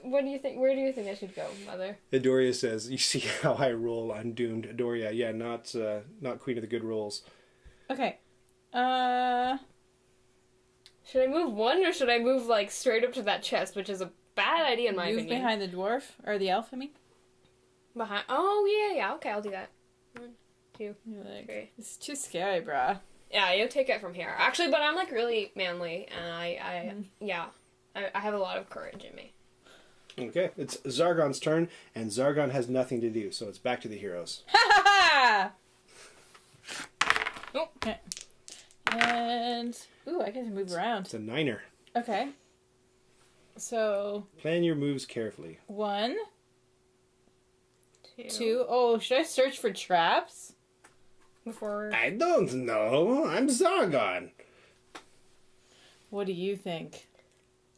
What do you think? Where do you think I should go, Mother? Adoria says, "You see how I roll? I'm doomed." Adoria, yeah, not queen of the good rolls. Okay. Should I move 1 or should I move like straight up to that chest, which is a bad idea in my Move opinion. behind the dwarf, or the elf, I mean. Behind. Oh yeah. Okay, I'll do that. 1, 2, You're like, 3. it's too scary, brah. Yeah, you take it from here. Actually, but I'm like really manly, and I have a lot of courage in me. Okay, it's Zargon's turn, and Zargon has nothing to do, so it's back to the heroes. Ha ha ha! Oh. Okay. And... Ooh, I get to move around. It's a 9er. Okay. So... Plan your moves carefully. 1, 2... Oh, should I search for traps? Before. I don't know. I'm Zargon. What do you think?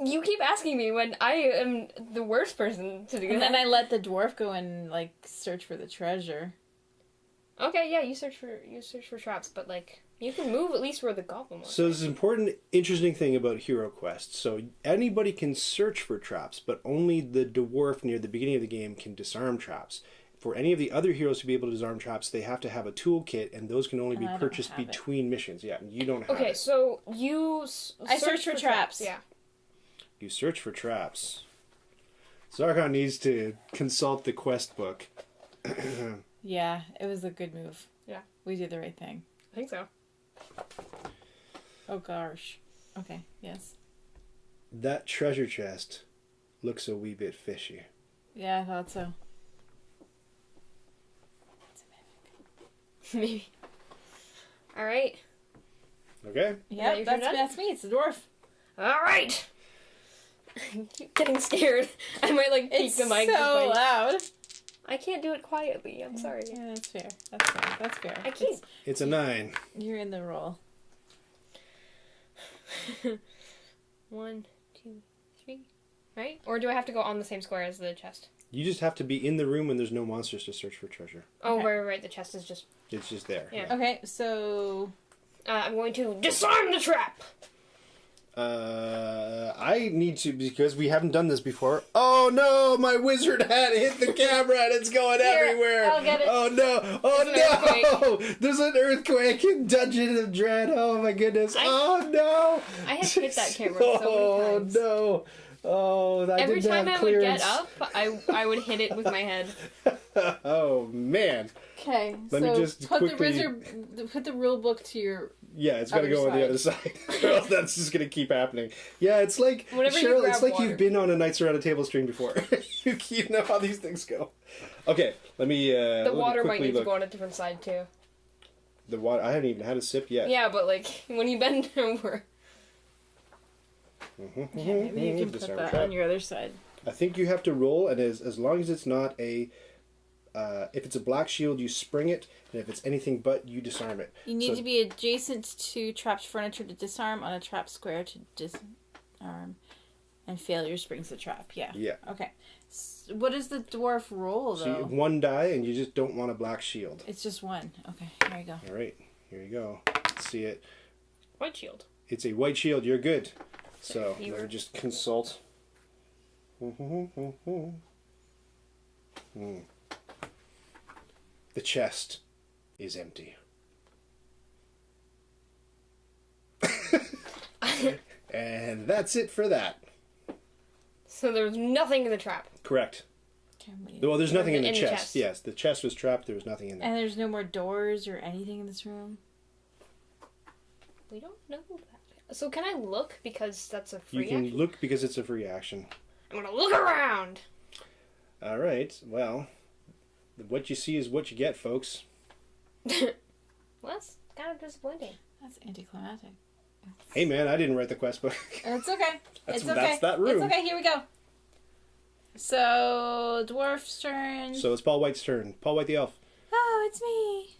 You keep asking me when I am the worst person to do And that. then I let the dwarf go and, like, search for the treasure. Okay, yeah, you search for traps, but like you can move at least where the goblin was. So this is an important, interesting thing about HeroQuest. So anybody can search for traps, but only the dwarf near the beginning of the game can disarm traps. For any of the other heroes to be able to disarm traps, they have to have a toolkit, and those can only be I don't purchased have it. between missions. Yeah, you don't have Okay, it. so you I search for traps. Yeah. You search for traps. Zargon needs to consult the quest book. Yeah, it was a good move. Yeah. We did the right thing. I think so. Oh gosh. Okay, yes. That treasure chest looks a wee bit fishy. Yeah, I thought so. Maybe. All right. Okay? Yeah, Yeah, you turned that's on? me. It's the dwarf. Alright! I'm getting scared. I might, like, peek It's the mic. so loud. I can't do it quietly. I'm sorry. Yeah, that's fair. That's fair. That's fair. I can't. It's a 9. You're in the role. 1, 2, 3. Right? Or do I have to go on the same square as the chest? You just have to be in the room when there's no monsters to search for treasure. Oh, Okay. right. The chest is just... It's just there. Yeah. Okay, so I'm going to disarm the trap! I need to, because we haven't done this before. Oh no, my wizard hat hit the camera and it's going everywhere. I'll get it. Oh no, oh no, there's an earthquake in Dungeon of Dread. Oh my goodness. Oh no. I have hit that camera so many times. Oh no. Oh, I Every didn't time have I would clearance. get up, I would hit it with my head. Oh man. okay. Let me just put quickly- put the rule book to your. Yeah, it's got to Other go on the other side. Or else that's just going to keep happening. Yeah, it's like, Whenever you Cheryl, grab it's like water. you've been on a Knights Around a Table stream before. you know how these things go. Okay, let me The water might quickly need look. to go on a different side, too. The water, I haven't even had a sip yet. Yeah, but, like, when you bend over... Maybe you can put Disarm that trap. on your other side. I think you have to roll, and as long as it's not a... if it's a black shield, you spring it, and if it's anything but, you disarm it. You need So- to be adjacent to trapped furniture to disarm, on a trap square to disarm, and failure springs the trap. Yeah. Yeah. Okay. What is the dwarf roll So though? you, 1 die, and you just don't want a black shield. It's just 1. Okay, here you go. All right, here you go. Let's see it. White shield. It's a white shield. You're good. So You let me were- just consult. The chest is empty. And that's it for that. So there's nothing in the trap. Correct. Okay, I'm waiting. Well, there's nothing in the In the chest. chest. Yes, the chest was trapped. There was nothing in there. And there's no more doors or anything in this room. We don't know that. So can I look? Because that's a You free can action? look because it's a free action. I'm gonna look around! All right. Well, what you see is what you get, folks. Well, that's kind of disappointing. That's anticlimactic. Hey, man, I didn't write the quest book. It's okay. That's- It's okay. that's that room. It's okay. Here we go. So dwarf's turn. So it's Paul White's turn. Paul White the elf. Oh, it's me.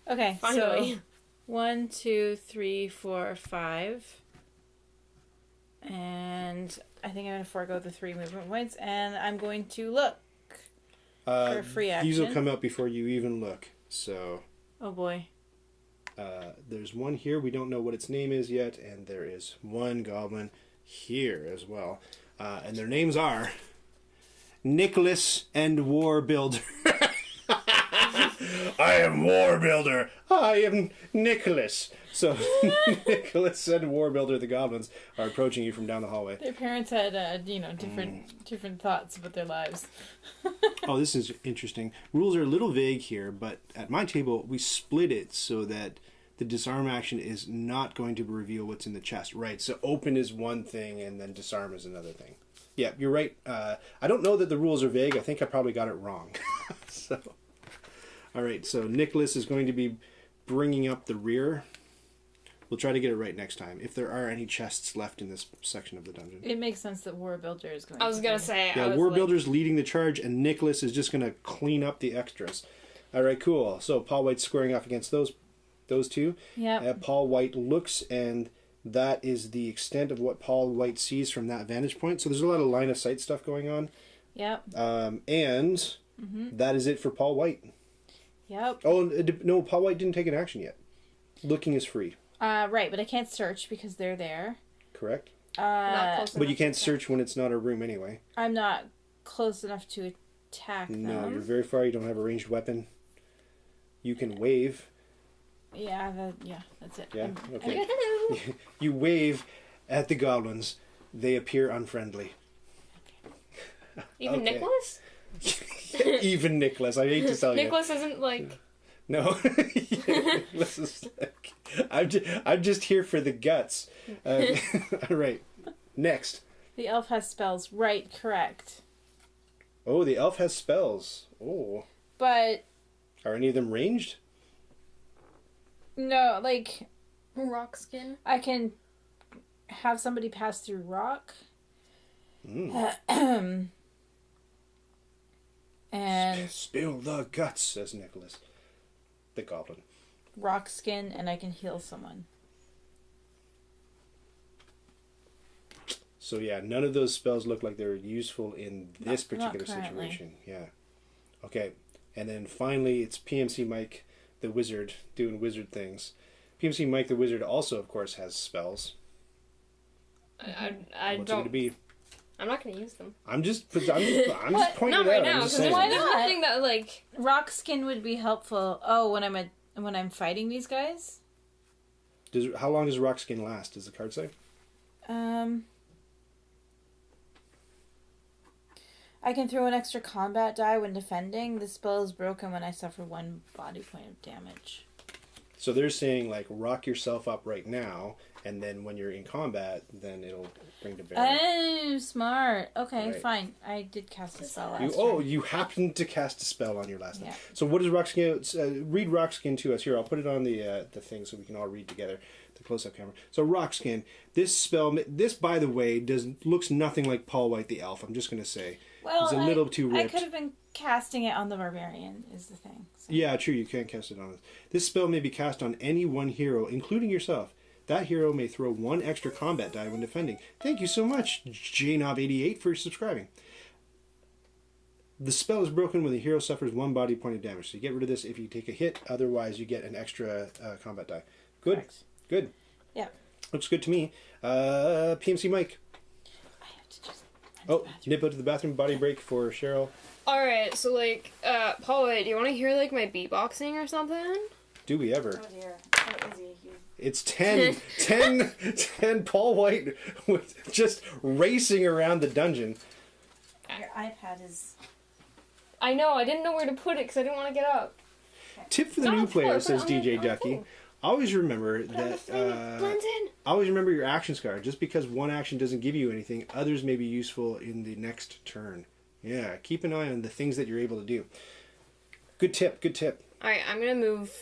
Okay, Finally. so 1, 2, 3, 4, 5. And I think I'm going to forego the 3 movement points. And I'm going to look. For a free These will action. come out before you even look. So Oh boy. there's one here. We don't know what its name is yet. And there is one goblin here as well. And their names are Nicholas and Warbuilder. I am Warbuilder. I am Nicholas. So Nicholas and Warbuilder, the goblins, are approaching you from down the hallway. Their parents had, different thoughts about their lives. Oh, this is interesting. Rules are a little vague here, but at my table, we split it so that the disarm action is not going to reveal what's in the chest. Right, so open is one thing, and then disarm is another thing. Yeah, you're right. I don't know that the rules are vague. I think I probably got it wrong. So, all right, so Nicholas is going to be bringing up the rear. We'll try to get it right next time, if there are any chests left in this section of the dungeon. It makes sense that War Builder is going I was gonna be- say. Yeah, I was Warbuilder's leading the charge, and Nicholas is just going to clean up the extras. All right, cool. So Paul White's squaring off against those two. Yep. Paul White looks, and that is the extent of what Paul White sees from that vantage point. So there's a lot of line of sight stuff going on. Yep. And that is it for Paul White. Yep. Oh, no, Paul White didn't take an action yet. Looking is free, Right, but I can't search because they're there. correct? Not close But you enough can't to search when it's not a room anyway. I'm not close enough to attack them. No, you're very far. You don't have a ranged weapon. You can wave. Yeah, that's it. Yeah, I'm- okay. attack. Hello. You wave at the goblins. They appear unfriendly. Even Okay. Nicholas? Even Nicholas. I hate to tell you. Nicholas isn't like. No. Yeah, Nicholas is like, I'm just here for the guts. All right. Next. The elf has spells. Right, correct. Oh, the elf has spells. Oh. But Are any of them ranged? no, like Rock skin. I can have somebody pass through rock. Mm. And Spill the guts, says Nicholas, the goblin. rock skin, and I can heal someone. So yeah, none of those spells look like they're useful in this Not particular currently. situation. Yeah. Okay. And then finally, it's PMC Mike, the wizard, doing wizard things. PMC Mike, the wizard, also, of course, has spells. I What's it don't. going to be? I'm not gonna use them. I'm just pointing Not it out. right I'm now, just because saying. Why there's not? nothing that like. Rock skin would be helpful. Oh, when I'm fighting these guys. How long does rock skin last? Does the card say? I can throw an extra combat die when defending. The spell is broken when I suffer 1 body point of damage. So they're saying, like, rock yourself up right now, and then when you're in combat, then it'll bring to bear. Oh, smart. Okay, Right. fine. I did cast a spell last turn. You happened to cast a spell on your last Yeah. one. So what does Rockskin... read Rockskin to us here. I'll put it on the thing so we can all read together. The close-up camera. So Rockskin, this spell... This, by the way, looks nothing like Paul White the Elf. I'm just going to say. Well, It's a little too I ripped. could have been casting it on the barbarian, is the thing. So. Yeah, true. You can't cast it on it. This spell may be cast on any one hero, including yourself. That hero may throw 1 extra combat die when defending. Thank you so much, JNob88, for subscribing. The spell is broken when the hero suffers 1 body point of damage. So you get rid of this if you take a hit. Otherwise, you get an extra combat die. Good. Correct. Good. Yeah. Looks good to me. PMC Mike. I have to just... Oh, nip out to the bathroom. Body break for Cheryl. Alright, so like, Paul, do you want to hear like my beatboxing or something? Do we ever? Oh dear. How easy. It's 10 Paul White with just racing around the dungeon. Your iPad is... I know, I didn't know where to put it because I didn't want to get up. Tip for the No, new of course, player, put it says on the- DJ on the Ducky. thing. Always remember Put it on the that. thing, it blends in. Always remember your actions card. Just because one action doesn't give you anything, others may be useful in the next turn. Yeah, keep an eye on the things that you're able to do. Good tip. Good tip. Alright, I'm gonna move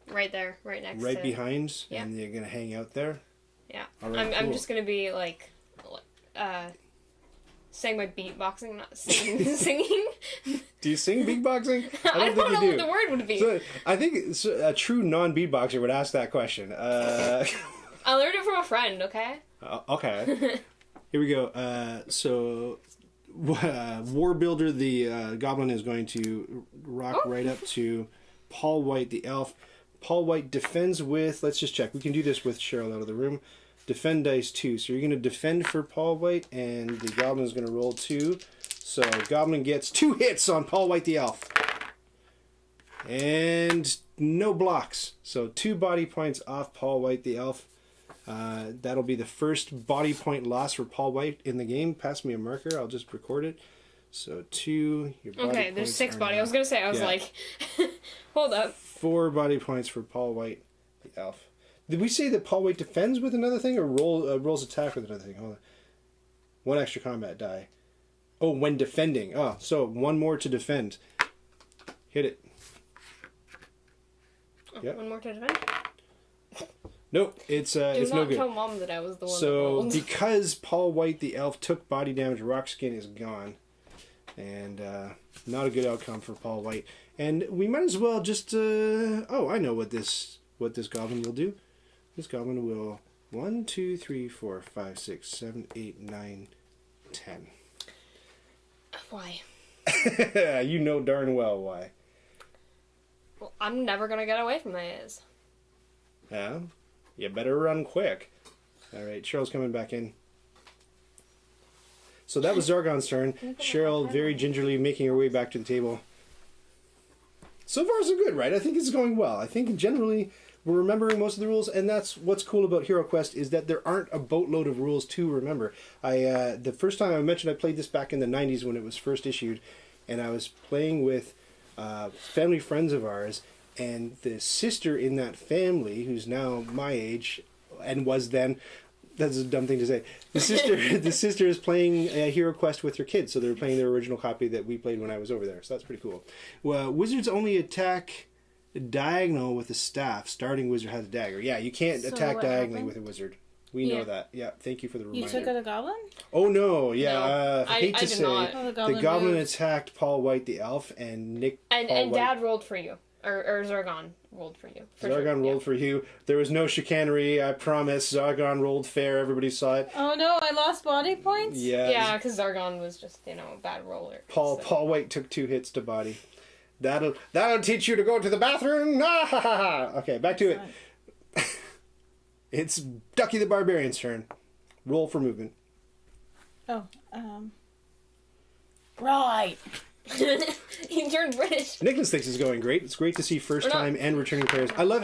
right there, right next to... Right behind, Yeah. and you're gonna hang out there. Yeah. All right, I'm cool. just gonna be like, saying my beatboxing, not singing. Do you sing beatboxing? I don't know you what the word would be. So, I think a true non-beatboxer would ask that question. I learned it from a friend, okay? Okay. Here we go. War Builder, the goblin, is going to rock right up to Paul White, the elf. Paul White defends with, let's just check. We can do this with Cheryl out of the room. Defend dice 2. So you're going to defend for Paul White, and the goblin is going to roll 2. So goblin gets 2 hits on Paul White, the elf. And no blocks. So 2 body points off Paul White, the elf. That'll be the first body point loss for Paul White in the game. Pass me a marker. I'll just record it. So 2. Your body Okay, there's points 6 are body. now- I was gonna say, I was Yeah. like, hold up. 4 body points for Paul White, the elf. Did we say that Paul White defends with another thing, or rolls attack with another thing? Hold on. 1 extra combat die. Oh, when defending. Oh, so 1 more to defend. Hit it. Oh, Yep. 1 more to defend. Nope, it's Do no not good. tell Mom that I was the one that So rolled. because Paul White the elf took body damage, rock skin is gone, and not a good outcome for Paul White. And we might as well just oh, I know what this goblin will do. This goblin will 1, 2, 3, 4, 5, 6, 7, 8, 9, 10. Why? You know darn well why. Well, I'm never gonna get away from these. Yeah, you better run quick. All right, Cheryl's coming back in. So that was Zargon's turn. Cheryl very gingerly making her way back to the table. So far, so good, right? I think it's going well. I think generally we're remembering most of the rules, and that's what's cool about HeroQuest is that there aren't a boatload of rules to remember. The first time I mentioned I played this back in the 90s when it was first issued, and I was playing with family friends of ours, and the sister in that family, who's now my age, and was then, that's a dumb thing to say. The sister is playing HeroQuest with her kids, so they were playing their original copy that we played when I was over there. So that's pretty cool. Well, wizards only attack diagonal with a staff. Starting wizard has a dagger. Yeah, you can't So attack what diagonally happened? with a wizard. We know that. Yeah, thank you for the You reminder. took out a goblin? Oh no, yeah. No, I hate I to did say, not. Oh, the goblin moved. attacked Paul White the elf, and Nick. And Paul White. Dad rolled for you, or Zargon rolled for you. For Zargon sure. rolled for you. There was no chicanery, I promise. Zargon rolled fair. Everybody saw it. Oh no, I lost body points? Yeah. Yeah, because Zargon was just a bad roller. so. Paul White took 2 hits to body. That'll teach you to go to the bathroom. Ah, ha, ha, ha. Okay, back to it. It's Ducky the Barbarian's turn. Roll for movement. Oh, right. He turned British. Nicholas thinks it's going great. It's great to see first time and returning players. I love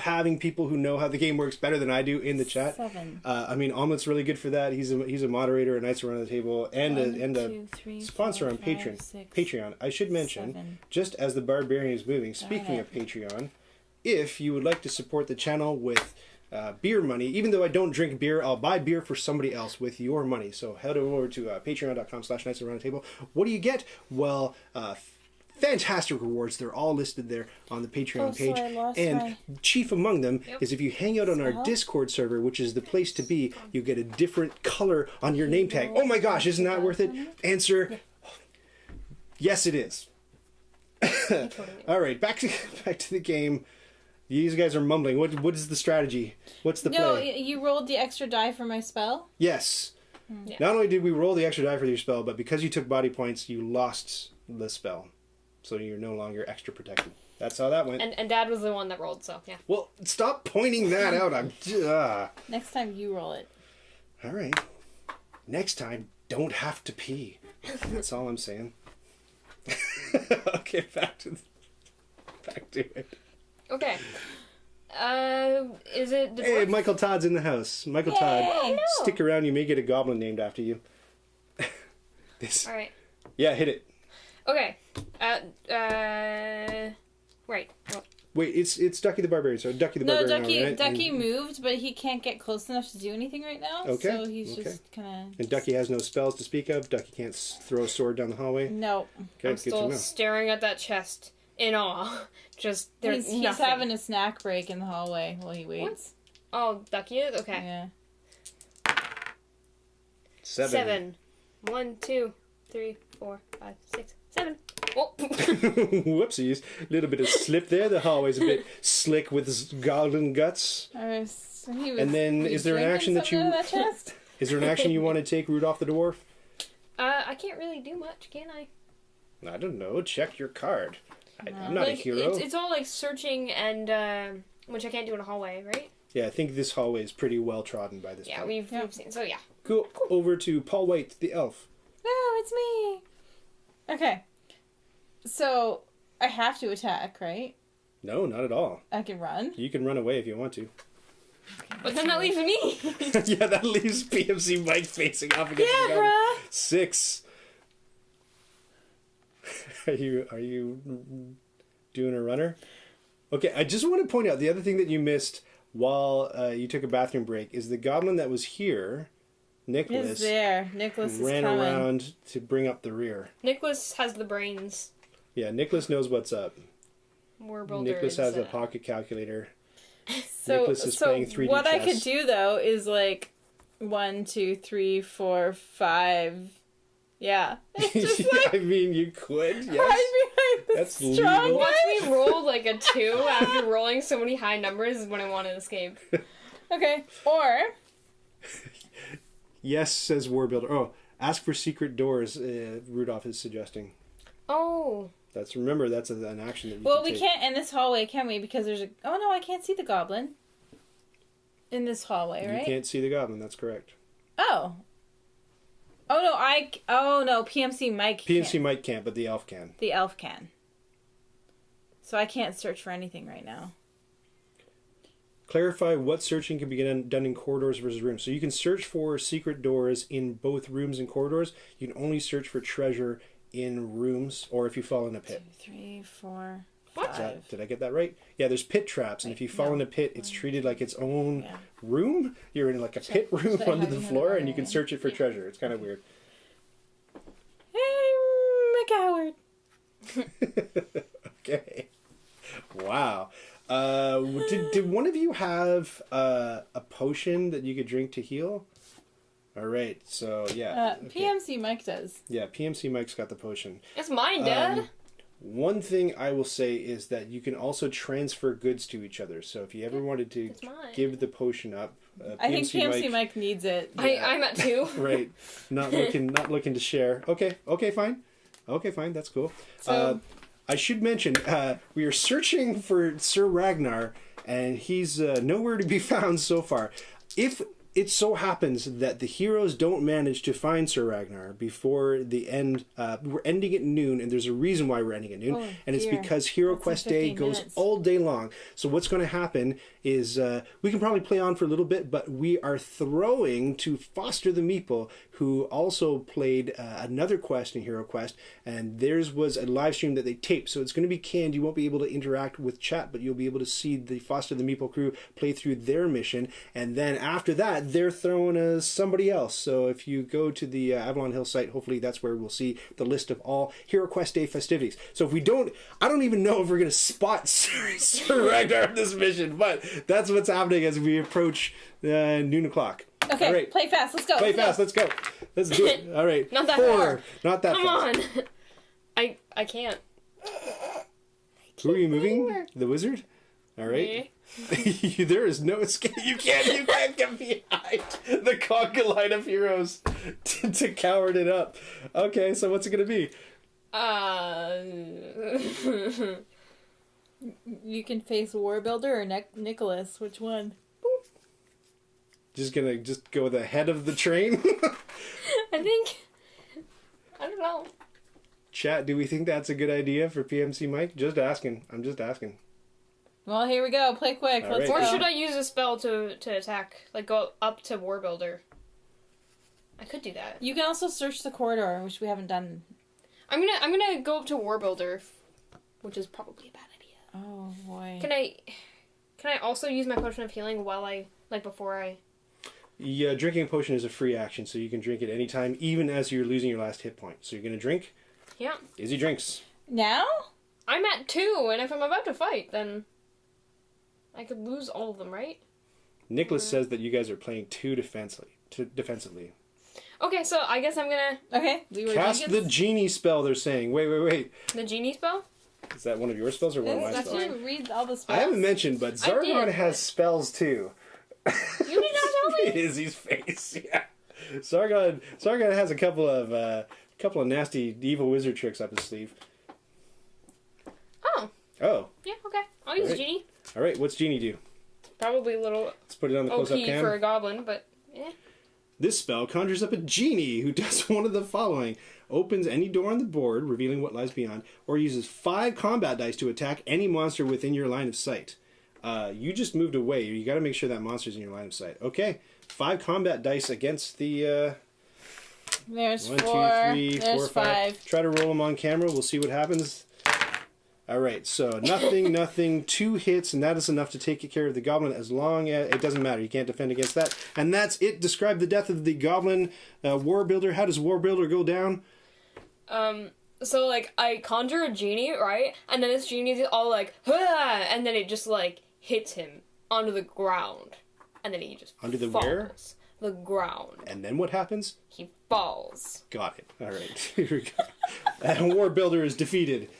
having people who know how the game works better than I do in the chat. 7. I mean, Omelet's really good for that. He's a moderator, a nice around the table, and a sponsor on Patreon. I should mention, 7. just as the Barbarian is moving. Speaking of Patreon, if you would like to support the channel with beer money, even though I don't drink beer, I'll buy beer for somebody else with your money. So head over to patreon.com/nicearoundtable. What do you get? Well, fantastic rewards. They're all listed there on the Patreon page. So I lost and chief among them is if you hang out on our Spell? Discord server, which is the place to be, you get a different color on your name tag. Oh my gosh, isn't that worth it? Answer, yes it is. All right, back to the game. These guys are mumbling. What is the strategy? What's the No, play? you rolled the extra die for my spell? Yes. Yeah. Not only did we roll the extra die for your spell, but because you took body points, you lost the spell. So you're no longer extra protected. That's how that went. And Dad was the one that rolled, so yeah. Well, stop pointing that out. I'm. Next time you roll it. All right. Next time, don't have to pee. That's all I'm saying. Okay, back to it. Okay. Is it the Hey, dwarf? Michael Todd's in the house. Michael Todd, stick around. You may get a goblin named after you. All right. Yeah, hit it. Okay. Right. Well, Wait, it's Ducky the Barbarian. So Ducky the No, Barbarian. right? Ducky moved, but he can't get close enough to do anything right now. Okay, So he's okay. just kind And Ducky has no spells to speak of. Ducky can't throw a sword down the hallway. of... No. Okay, I'm good to still know. staring at that chest in awe. Just there's He's nothing. having a snack break in the hallway while he waits. Oh, Ducky is? Okay. Yeah. 7. 1, 2, 3, 4, 5, 6, 7. Oh. Whoopsies. A little bit of slip there. The hallway's a bit slick with his goblin guts. So he was, And then, was is there an drinking action that something you- out of that chest? Is there an action you want to take, Rudolph the Dwarf? I can't really do much, can I? I don't know. Check your card. I'm not a hero. It's all like searching and which I can't do in a hallway, right? Yeah, I think this hallway is pretty well trodden by this Yeah, point. we've seen. So yeah. Cool. Over to Paul White, the elf. No, it's me. Okay. So I have to attack, right? No, not at all. I can run. You can run away if you want to. But then that leaves me. Yeah, that leaves PMC Mike facing off against the Yeah, goblin. bruh. 6. Are you doing a runner? Okay, I just want to point out the other thing that you missed while you took a bathroom break is the goblin that was here, Nicholas, Is there? Nicholas is ran coming. around to bring up the rear. Nicholas has the brains. Yeah, Nicholas knows what's up. We're builders. Nicholas has a pocket calculator. So, Nicholas is playing 3D what I could chess. do though is like 1, 2, 3, 4, 5. Yeah. It's just like I mean, you could, yes. hide behind the That's strong legal. guy. Once we roll like a 2 after rolling so many high numbers is when I want to escape. Okay. Or Yes, says Warbuilder. Oh, ask for secret doors, Rudolph is suggesting. Oh. Remember, that's an action that you well, can we take. can't in this hallway, can we? Because there's a. Oh no, I can't see the goblin. In this hallway, right? You can't see the goblin, that's correct. Oh. Oh no, Oh no, PMC Mike. PNC can't. Mike can't, but the elf can. The elf can. So I can't search for anything right now. Clarify what searching can be done in corridors versus rooms. So you can search for secret doors in both rooms and corridors. You can only search for treasure in rooms or if you fall in a 2, pit. 3, 4, What? 5. Did I get that right? Yeah, there's pit traps, and if you fall in a pit, it's treated like its own Yeah. room. You're in like a pit room should I under have the you floor, have it and you can right? search it for treasure. It's kind of weird. I'm a coward. Okay. Did one of you have a potion that you could drink to heal? All right, so yeah. Okay. PMC Mike does. Yeah, PMC Mike's got the potion. It's mine, Dad. One thing I will say is that you can also transfer goods to each other. So if you ever wanted to It's mine. give the potion up, I think PMC Mike needs it. I'm at 2. Right, not looking to share. Okay, fine. That's cool. So- I should mention we are searching for Sir Ragnar, and he's nowhere to be found so far. If it so happens that the heroes don't manage to find Sir Ragnar before the end, we're ending at noon, and there's a reason why we're ending at noon, and it's dear. because HeroQuest Day 15 goes minutes. all day long. So what's going to happen is we can probably play on for a little bit, but we are throwing to Foster the Meeple, who also played another quest in HeroQuest, and theirs was a live stream that they taped. So it's going to be canned. You won't be able to interact with chat, but you'll be able to see the Foster the Meeple crew play through their mission, and then after that, they're throwing as somebody else. So if you go to the Avalon Hill site, hopefully that's where we'll see the list of all HeroQuest Day festivities. So if we don't, I don't even know if we're going to spot Sir Ragnar on this mission, but that's what's happening as we approach noon o'clock. Okay, All right. play fast. Let's go. Play fast. Let's go. Let's do it. All right. Not that 4. far. Not that Come fast. on. I can't. Who are you moving? The wizard? All right. There is no escape. You can't get behind the conga line of heroes to coward it up. Okay, so what's it going to be? You can face Warbuilder or Nicholas. Which one? Just going to go the head of the train? I don't know. Chat, do we think that's a good idea for PMC Mike? Just asking. I'm just asking. Well, here we go. Play quick. All Let's right. go. Or should I use a spell to attack? Like go up to Warbuilder? I could do that. You can also search the corridor, which we haven't done. I'm gonna go up to Warbuilder, which is probably a bad idea. Oh boy. Can I also use my potion of healing while before I? Yeah, drinking a potion is a free action, so you can drink it anytime, even as you're losing your last hit point. So you're going to drink? Yeah. Izzy drinks. Now? I'm at 2, and if I'm about to fight, then I could lose all of them, right? Nicholas says that you guys are playing too defensively. Okay, so I guess I'm gonna Okay. Leroy Cast the Jenkins. genie spell, they're saying. Wait. the genie spell. Is that one of your spells or one of my That's spells? Did you read all the spells? I haven't mentioned, but Zargon did, has spells too. You did not tell me. Izzy's face, yeah. Zargon has a couple of nasty evil wizard tricks up his sleeve. Oh, Oh, yeah, okay. I'll use Alright. genie. all right. What's genie do? Probably a little Let's put it on the OP close-up cam. for a goblin, but This spell conjures up a genie who does one of the following: opens any door on the board, revealing what lies beyond, or uses 5 combat dice to attack any monster within your line of sight. You just moved away. You got to make sure that monster's in your line of sight. Okay, 5 combat dice against the. There's 1, 2, 4. 3, There's 4, 5. Try to roll them on camera. We'll see what happens. All right, so nothing, 2 hits, and that is enough to take care of the goblin. As long as it doesn't matter, you can't defend against that, and that's it. Describe the death of the goblin Warbuilder. How does Warbuilder go down? so like I conjure a genie, right? And then this genie is all like, "Ah!" And then it just like hits him onto the ground, and then he just Under the falls. where? The ground. And then what happens? He falls. Got it. All right, here we go. And Warbuilder is defeated.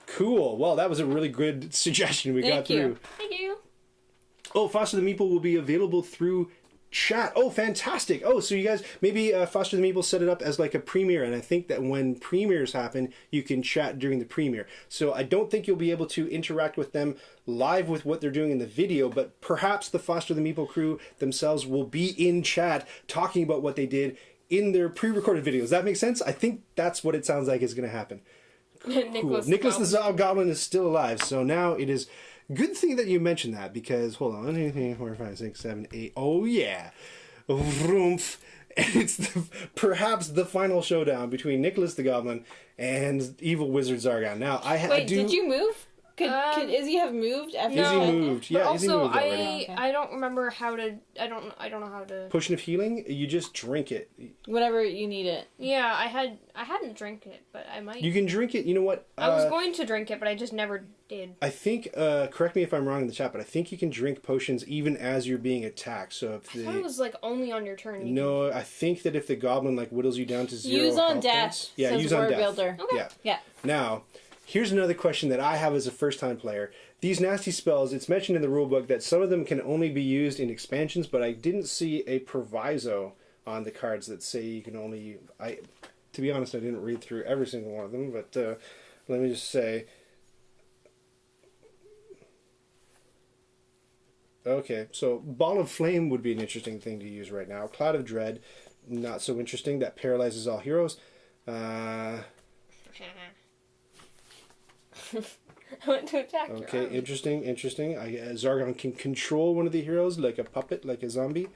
Cool. Well, that was a really good suggestion we got Thank you. through. Thank you. Oh, Foster the Meeple will be available through chat. Oh, fantastic. Oh, so you guys, maybe Foster the Meeple set it up as like a premiere, and I think that when premieres happen, you can chat during the premiere. So I don't think you'll be able to interact with them live with what they're doing in the video, but perhaps the Foster the Meeple crew themselves will be in chat talking about what they did in their pre-recorded videos. That makes sense? I think that's what it sounds like is going to happen. Cool. Nicholas the Goblin is still alive, so now it is good thing that you mentioned that, because hold on, 1, 2, 3, 4, 5, 6, 7, 8. Oh yeah, Vroomf. And it's perhaps the final showdown between Nicholas the Goblin and evil wizard Zargon. Now I Wait, do. did you move? Could Izzy have moved after? Izzy No. moved. But Yeah, Izzy also, moved already. Okay. I don't remember how to. I don't know how to. Potion of healing, you just drink it. Whenever you need it. Yeah, I hadn't drank it, but I might. You can drink it. You know what? I was going to drink it, but I just never did. I think, correct me if I'm wrong in the chat, but I think you can drink potions even as you're being attacked. So if I thought it was like only on your turn. No, I think that if the goblin like whittles you down to 0 Use on health death. points- Yeah, says use on Word death. Builder. Okay. Yeah. Yeah. Now, here's another question that I have as a first-time player. These nasty spells, it's mentioned in the rulebook that some of them can only be used in expansions, but I didn't see a proviso on the cards that say you can only... To be honest, I didn't read through every single one of them, but let me just say... Okay, so Ball of Flame would be an interesting thing to use right now. Cloud of Dread, not so interesting. That paralyzes all heroes. I went to attack. your Okay, army. interesting. Zargon can control one of the heroes like a puppet, like a zombie.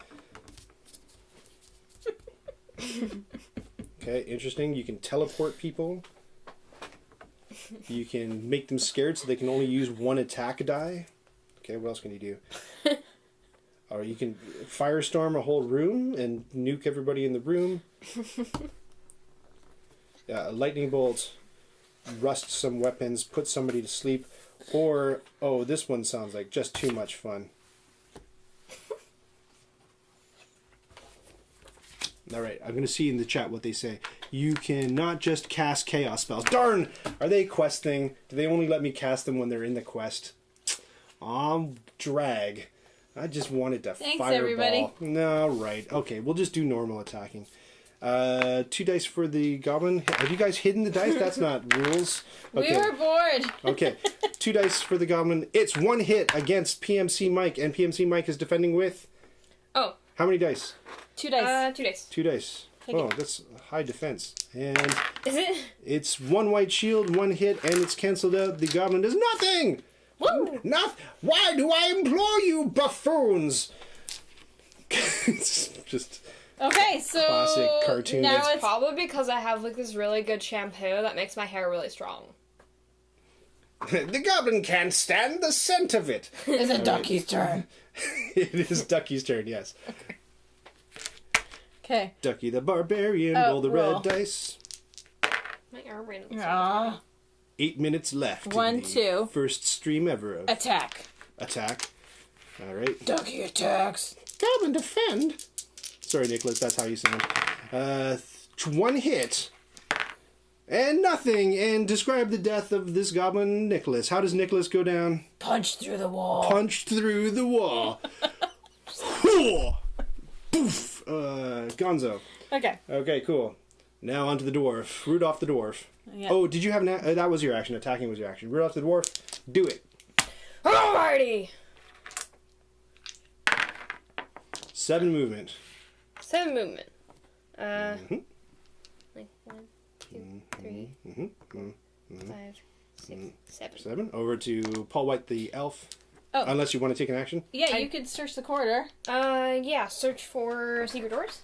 Okay, interesting. You can teleport people. You can make them scared so they can only use one attack die. Okay, what else can you do? Or you can firestorm a whole room and nuke everybody in the room. A lightning bolt, rust some weapons, put somebody to sleep. Or, oh, this one sounds like just too much fun. Alright, I'm going to see in the chat what they say. You can not just cast chaos spells. Darn! Are they questing? Do they only let me cast them when they're in the quest? Drag. I just wanted to Thanks, fireball. everybody. No, right. Okay, we'll just do normal attacking. 2 dice for the goblin. Have you guys hidden the dice? That's not rules. Okay. We were bored. Okay, 2 dice for the goblin. It's 1 hit against PMC Mike, and PMC Mike is defending with... Oh. How many dice? 2 dice. 2 days. 2 dice. Take Oh, it. that's high defense. And Is it? it's 1 white shield, 1 hit, and it's cancelled out. The goblin does nothing! Woo! Why do I implore you, buffoons? It's just Okay, so Classic cartoon. now It's it's Probably because I have like this really good shampoo that makes my hair really strong. the goblin can't stand the scent of it. it's a ducky's turn. It is Ducky's turn, yes. Okay. Ducky the barbarian, Oh, roll the roll. red dice. My arm ran. Ah. 8 minutes left. in 1, the 2. First stream ever of Attack. attack. All right. Ducky attacks. Goblin defend. Sorry, Nicholas, that's how you sound. 1 hit. And nothing. And describe the death of this goblin, Nicholas. How does Nicholas go down? Punch through the wall. Punched through the wall. Hoo! Poof! Gonzo. Okay. Okay, cool. Now onto the dwarf. Rudolph the dwarf. Yeah. Oh, did you have that was your action. Attacking was your action. Rudolph the dwarf, do it. Alrighty. 7 movement. 7 movement. Mm-hmm. Like 1, 2, 3, 5, 6, 7. 7. Over to Paul White the elf. Oh. Unless you want to take an action. Yeah, you could search the corridor. Yeah. Search for secret doors.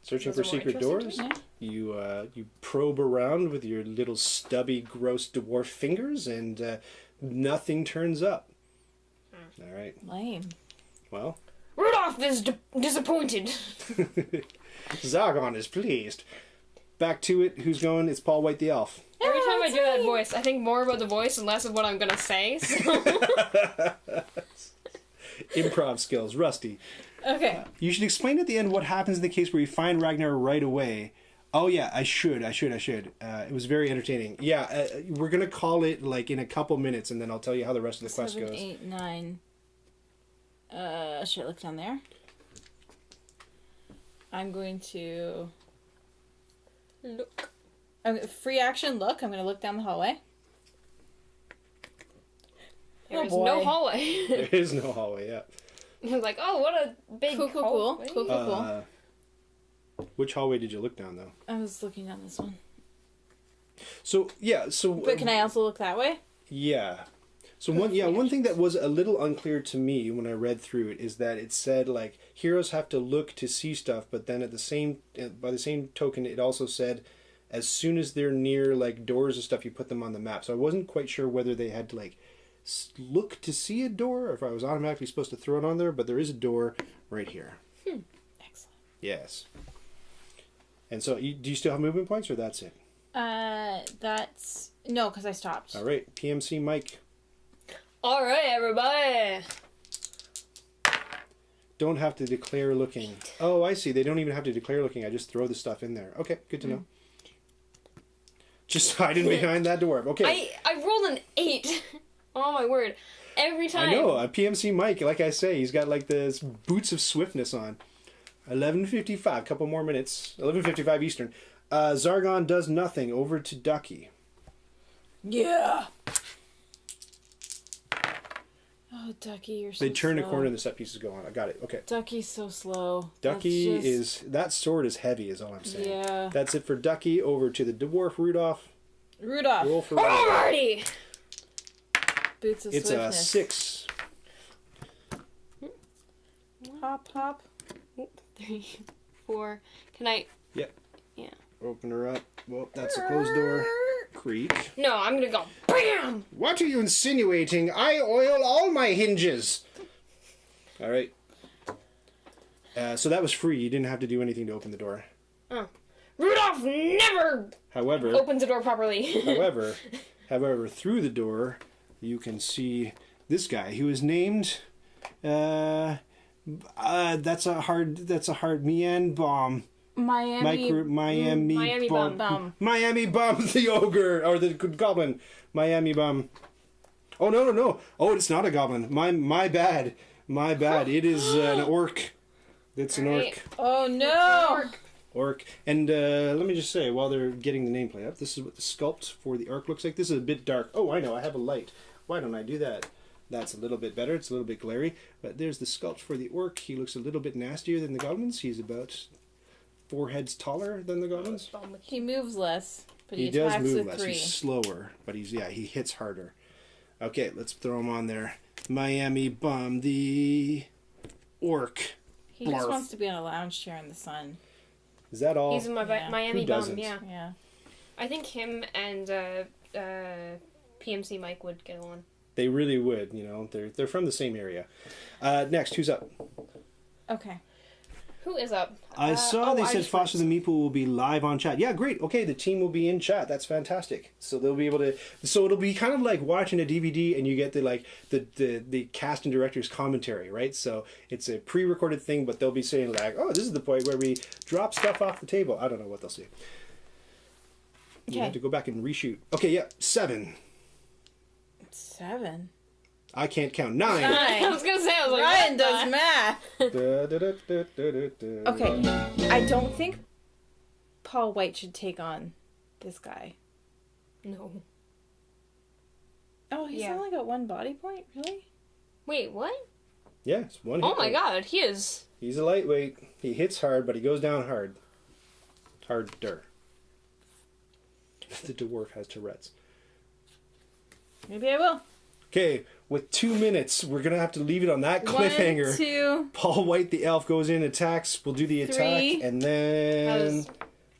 Searching Those for are more secret doors. interesting to You probe around with your little stubby, gross dwarf fingers, and nothing turns up. All right. Lame. Well, Rudolph is disappointed. Zargon is pleased. Back to it. Who's going? It's Paul White the elf. Every time I do that voice, I think more about the voice and less of what I'm gonna say. So. Improv skills, rusty. Okay. You should explain at the end what happens in the case where you find Ragnar right away. Oh yeah, I should. It was very entertaining. Yeah, we're gonna call it like in a couple minutes, and then I'll tell you how the rest of the quest 7, goes. 8, 9. Should I look down there? I'm going to... Look. free action, look. I'm going to look down the hallway. There is boy. no hallway. There is no hallway. Yeah. I was like, oh, what a big Cool. hallway. Cool. Which hallway did you look down though? I was looking down this one. So yeah. But can I also look that way? Yeah. So one thing that was a little unclear to me when I read through it is that it said like heroes have to look to see stuff, but then by the same token, it also said as soon as they're near like doors and stuff, you put them on the map. So I wasn't quite sure whether they had to like look to see a door, or if I was automatically supposed to throw it on there, but there is a door right here. Excellent. Yes. And so, do you still have movement points, or that's it? That's... No, because I stopped. All right, PMC Mike. All right, everybody. Don't have to declare looking. Oh, I see. They don't even have to declare looking. I just throw the stuff in there. Okay, good to know. Just hiding behind that door. Okay. I rolled an 8. Oh my word. Every time. I know. A PMC Mike, like I say, he's got like this boots of swiftness on. 11:55, couple more minutes. 11:55 Eastern. Zargon does nothing. Over to Ducky. Yeah. Oh, Ducky, you're so They turn slow. a corner and the set pieces go on. I got it. Okay. Ducky's so slow. Ducky That's just... that sword is heavy, is all I'm saying. Yeah. That's it for Ducky. Over to the dwarf Rudolph. Rudolph. Roll for Rudolph. Alrighty. Boots of It's swiftness. a 6. Hop, hop. 3, 4. Can I? Yep. Yeah. Open her up. Well, that's a closed door. Creak. No, I'm gonna go BAM! What are you insinuating? I oil all my hinges. All right. So that was free. You didn't have to do anything to open the door. Oh. Rudolph never However, opens the door properly. however, through the door, you can see this guy who is named. That's a hard Mian Bomb. Miami Bum. Miami Bum, the ogre or the goblin. Miami Bum. Oh no. Oh, it's not a goblin. My bad. It is an orc. It's an orc. Oh no! Orc. And let me just say, while they're getting the nameplate up, this is what the sculpt for the orc looks like. This is a bit dark. Oh, I know. I have a light. Why don't I do that? That's a little bit better. It's a little bit glary. But there's the sculpt for the orc. He looks a little bit nastier than the goblins. He's about 4 heads taller than the goblins. He moves less, but he does attacks move with less. 3. He's slower, but he hits harder. Okay, let's throw him on there. Miami Bum, the orc. He just Blarf. wants to be on a lounge chair in the sun. Is that all? He's in my Yeah. Miami Who Bum, doesn't? yeah. Yeah. I think him and PMC Mike would get on. They really would. They're from the same area. Next, who's up? Okay. Who is up? I saw they said just Foster the went. Meeple will be live on chat. Yeah, great. Okay, the team will be in chat. That's fantastic. So they'll be able to. So it'll be kind of like watching a DVD, and you get the cast and director's commentary, right? So it's a pre-recorded thing, but they'll be saying like, "Oh, this is the point where we drop stuff off the table." I don't know what they'll say. You have to go back and reshoot. Okay, yeah, 7. 7. I can't count. 9. I was gonna say, I was like, Ryan what does the- math. Okay. I don't think Paul White should take on this guy. No. Oh, he's Yeah. only got 1 body point? Really? Wait, what? Yeah, it's 1 Oh hit my point. god, he is. He's a lightweight. He hits hard, but he goes down hard. Harder. The dwarf has Tourette's. Maybe I will. Okay, with 2 minutes, we're gonna have to leave it on that 1, cliffhanger. 2. Paul White, the elf, goes in, attacks. We'll do the attack, 3. and then How's-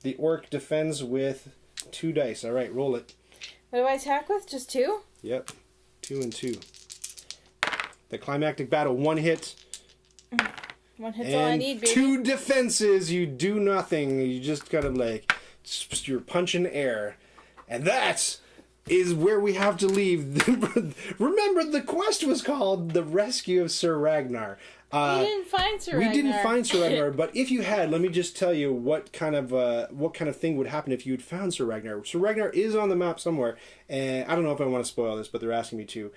the orc defends with 2 dice. All right, roll it. What do I attack with? Just 2? Yep, 2 and 2. The climactic battle, 1 hit. 1 hit's all I And need, baby. 2 defenses. You do nothing. You just kind of like you're punching air, and that is where we have to leave. Remember, the quest was called the Rescue of Sir Ragnar. We didn't find Sir We Ragnar. didn't find Sir Ragnar, but if you had, let me just tell you what kind of thing would happen if you had found Sir Ragnar. Sir Ragnar is on the map somewhere, and I don't know if I want to spoil this, but they're asking me to.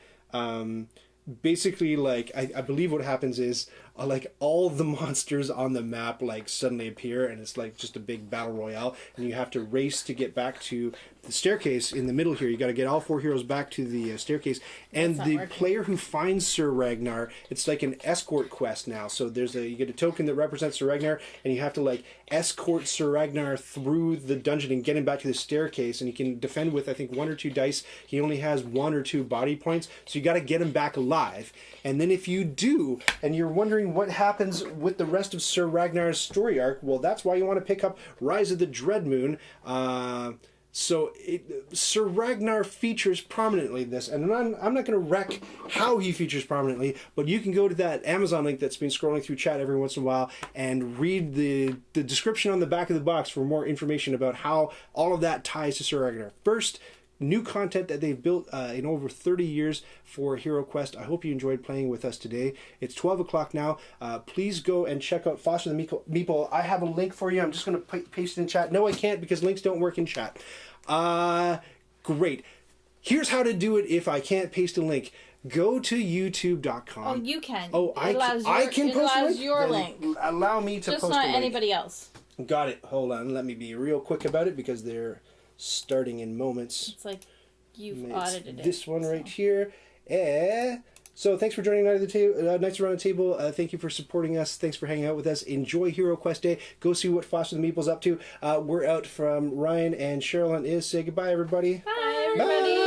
Basically, like I believe what happens is like all the monsters on the map like suddenly appear, and it's like just a big battle royale, and you have to race to get back to the staircase in the middle here. You got to get all 4 heroes back to the staircase, and That's the not working. player who finds Sir Ragnar, it's like an escort quest now. So you get a token that represents Sir Ragnar, and you have to like escort Sir Ragnar through the dungeon and get him back to the staircase, and he can defend with I think 1 or 2 dice. He only has 1 or 2 body points, so you got to get him back alive. And then if you do, and you're wondering what happens with the rest of Sir Ragnar's story arc, well, that's why you want to pick up Rise of the Dreadmoon. So Sir Ragnar features prominently in this, and I'm not going to wreck how he features prominently, but you can go to that Amazon link that's been scrolling through chat every once in a while and read the description on the back of the box for more information about how all of that ties to Sir Ragnar. First, new content that they've built in over 30 years for HeroQuest. I hope you enjoyed playing with us today. It's 12 o'clock now. Please go and check out Foster the Meeple. I have a link for you. I'm just going to paste it in chat. No, I can't because links don't work in chat. Great. Here's how to do it if I can't paste a link. Go to youtube.com. Oh, you can. Oh, I can post a link? your Then link. allow me to Just post a not link. anybody else. Got it. Hold on. Let me be real quick about it because they're starting in moments. It's like you've audited it. This one right here. So thanks for joining Nights Around the Table. Thank you for supporting us. Thanks for hanging out with us. Enjoy HeroQuest Day. Go see what Foster the Meeple's up to. We're out from Ryan and Cheryl and Iz. Say goodbye, everybody. Bye, everybody. Bye.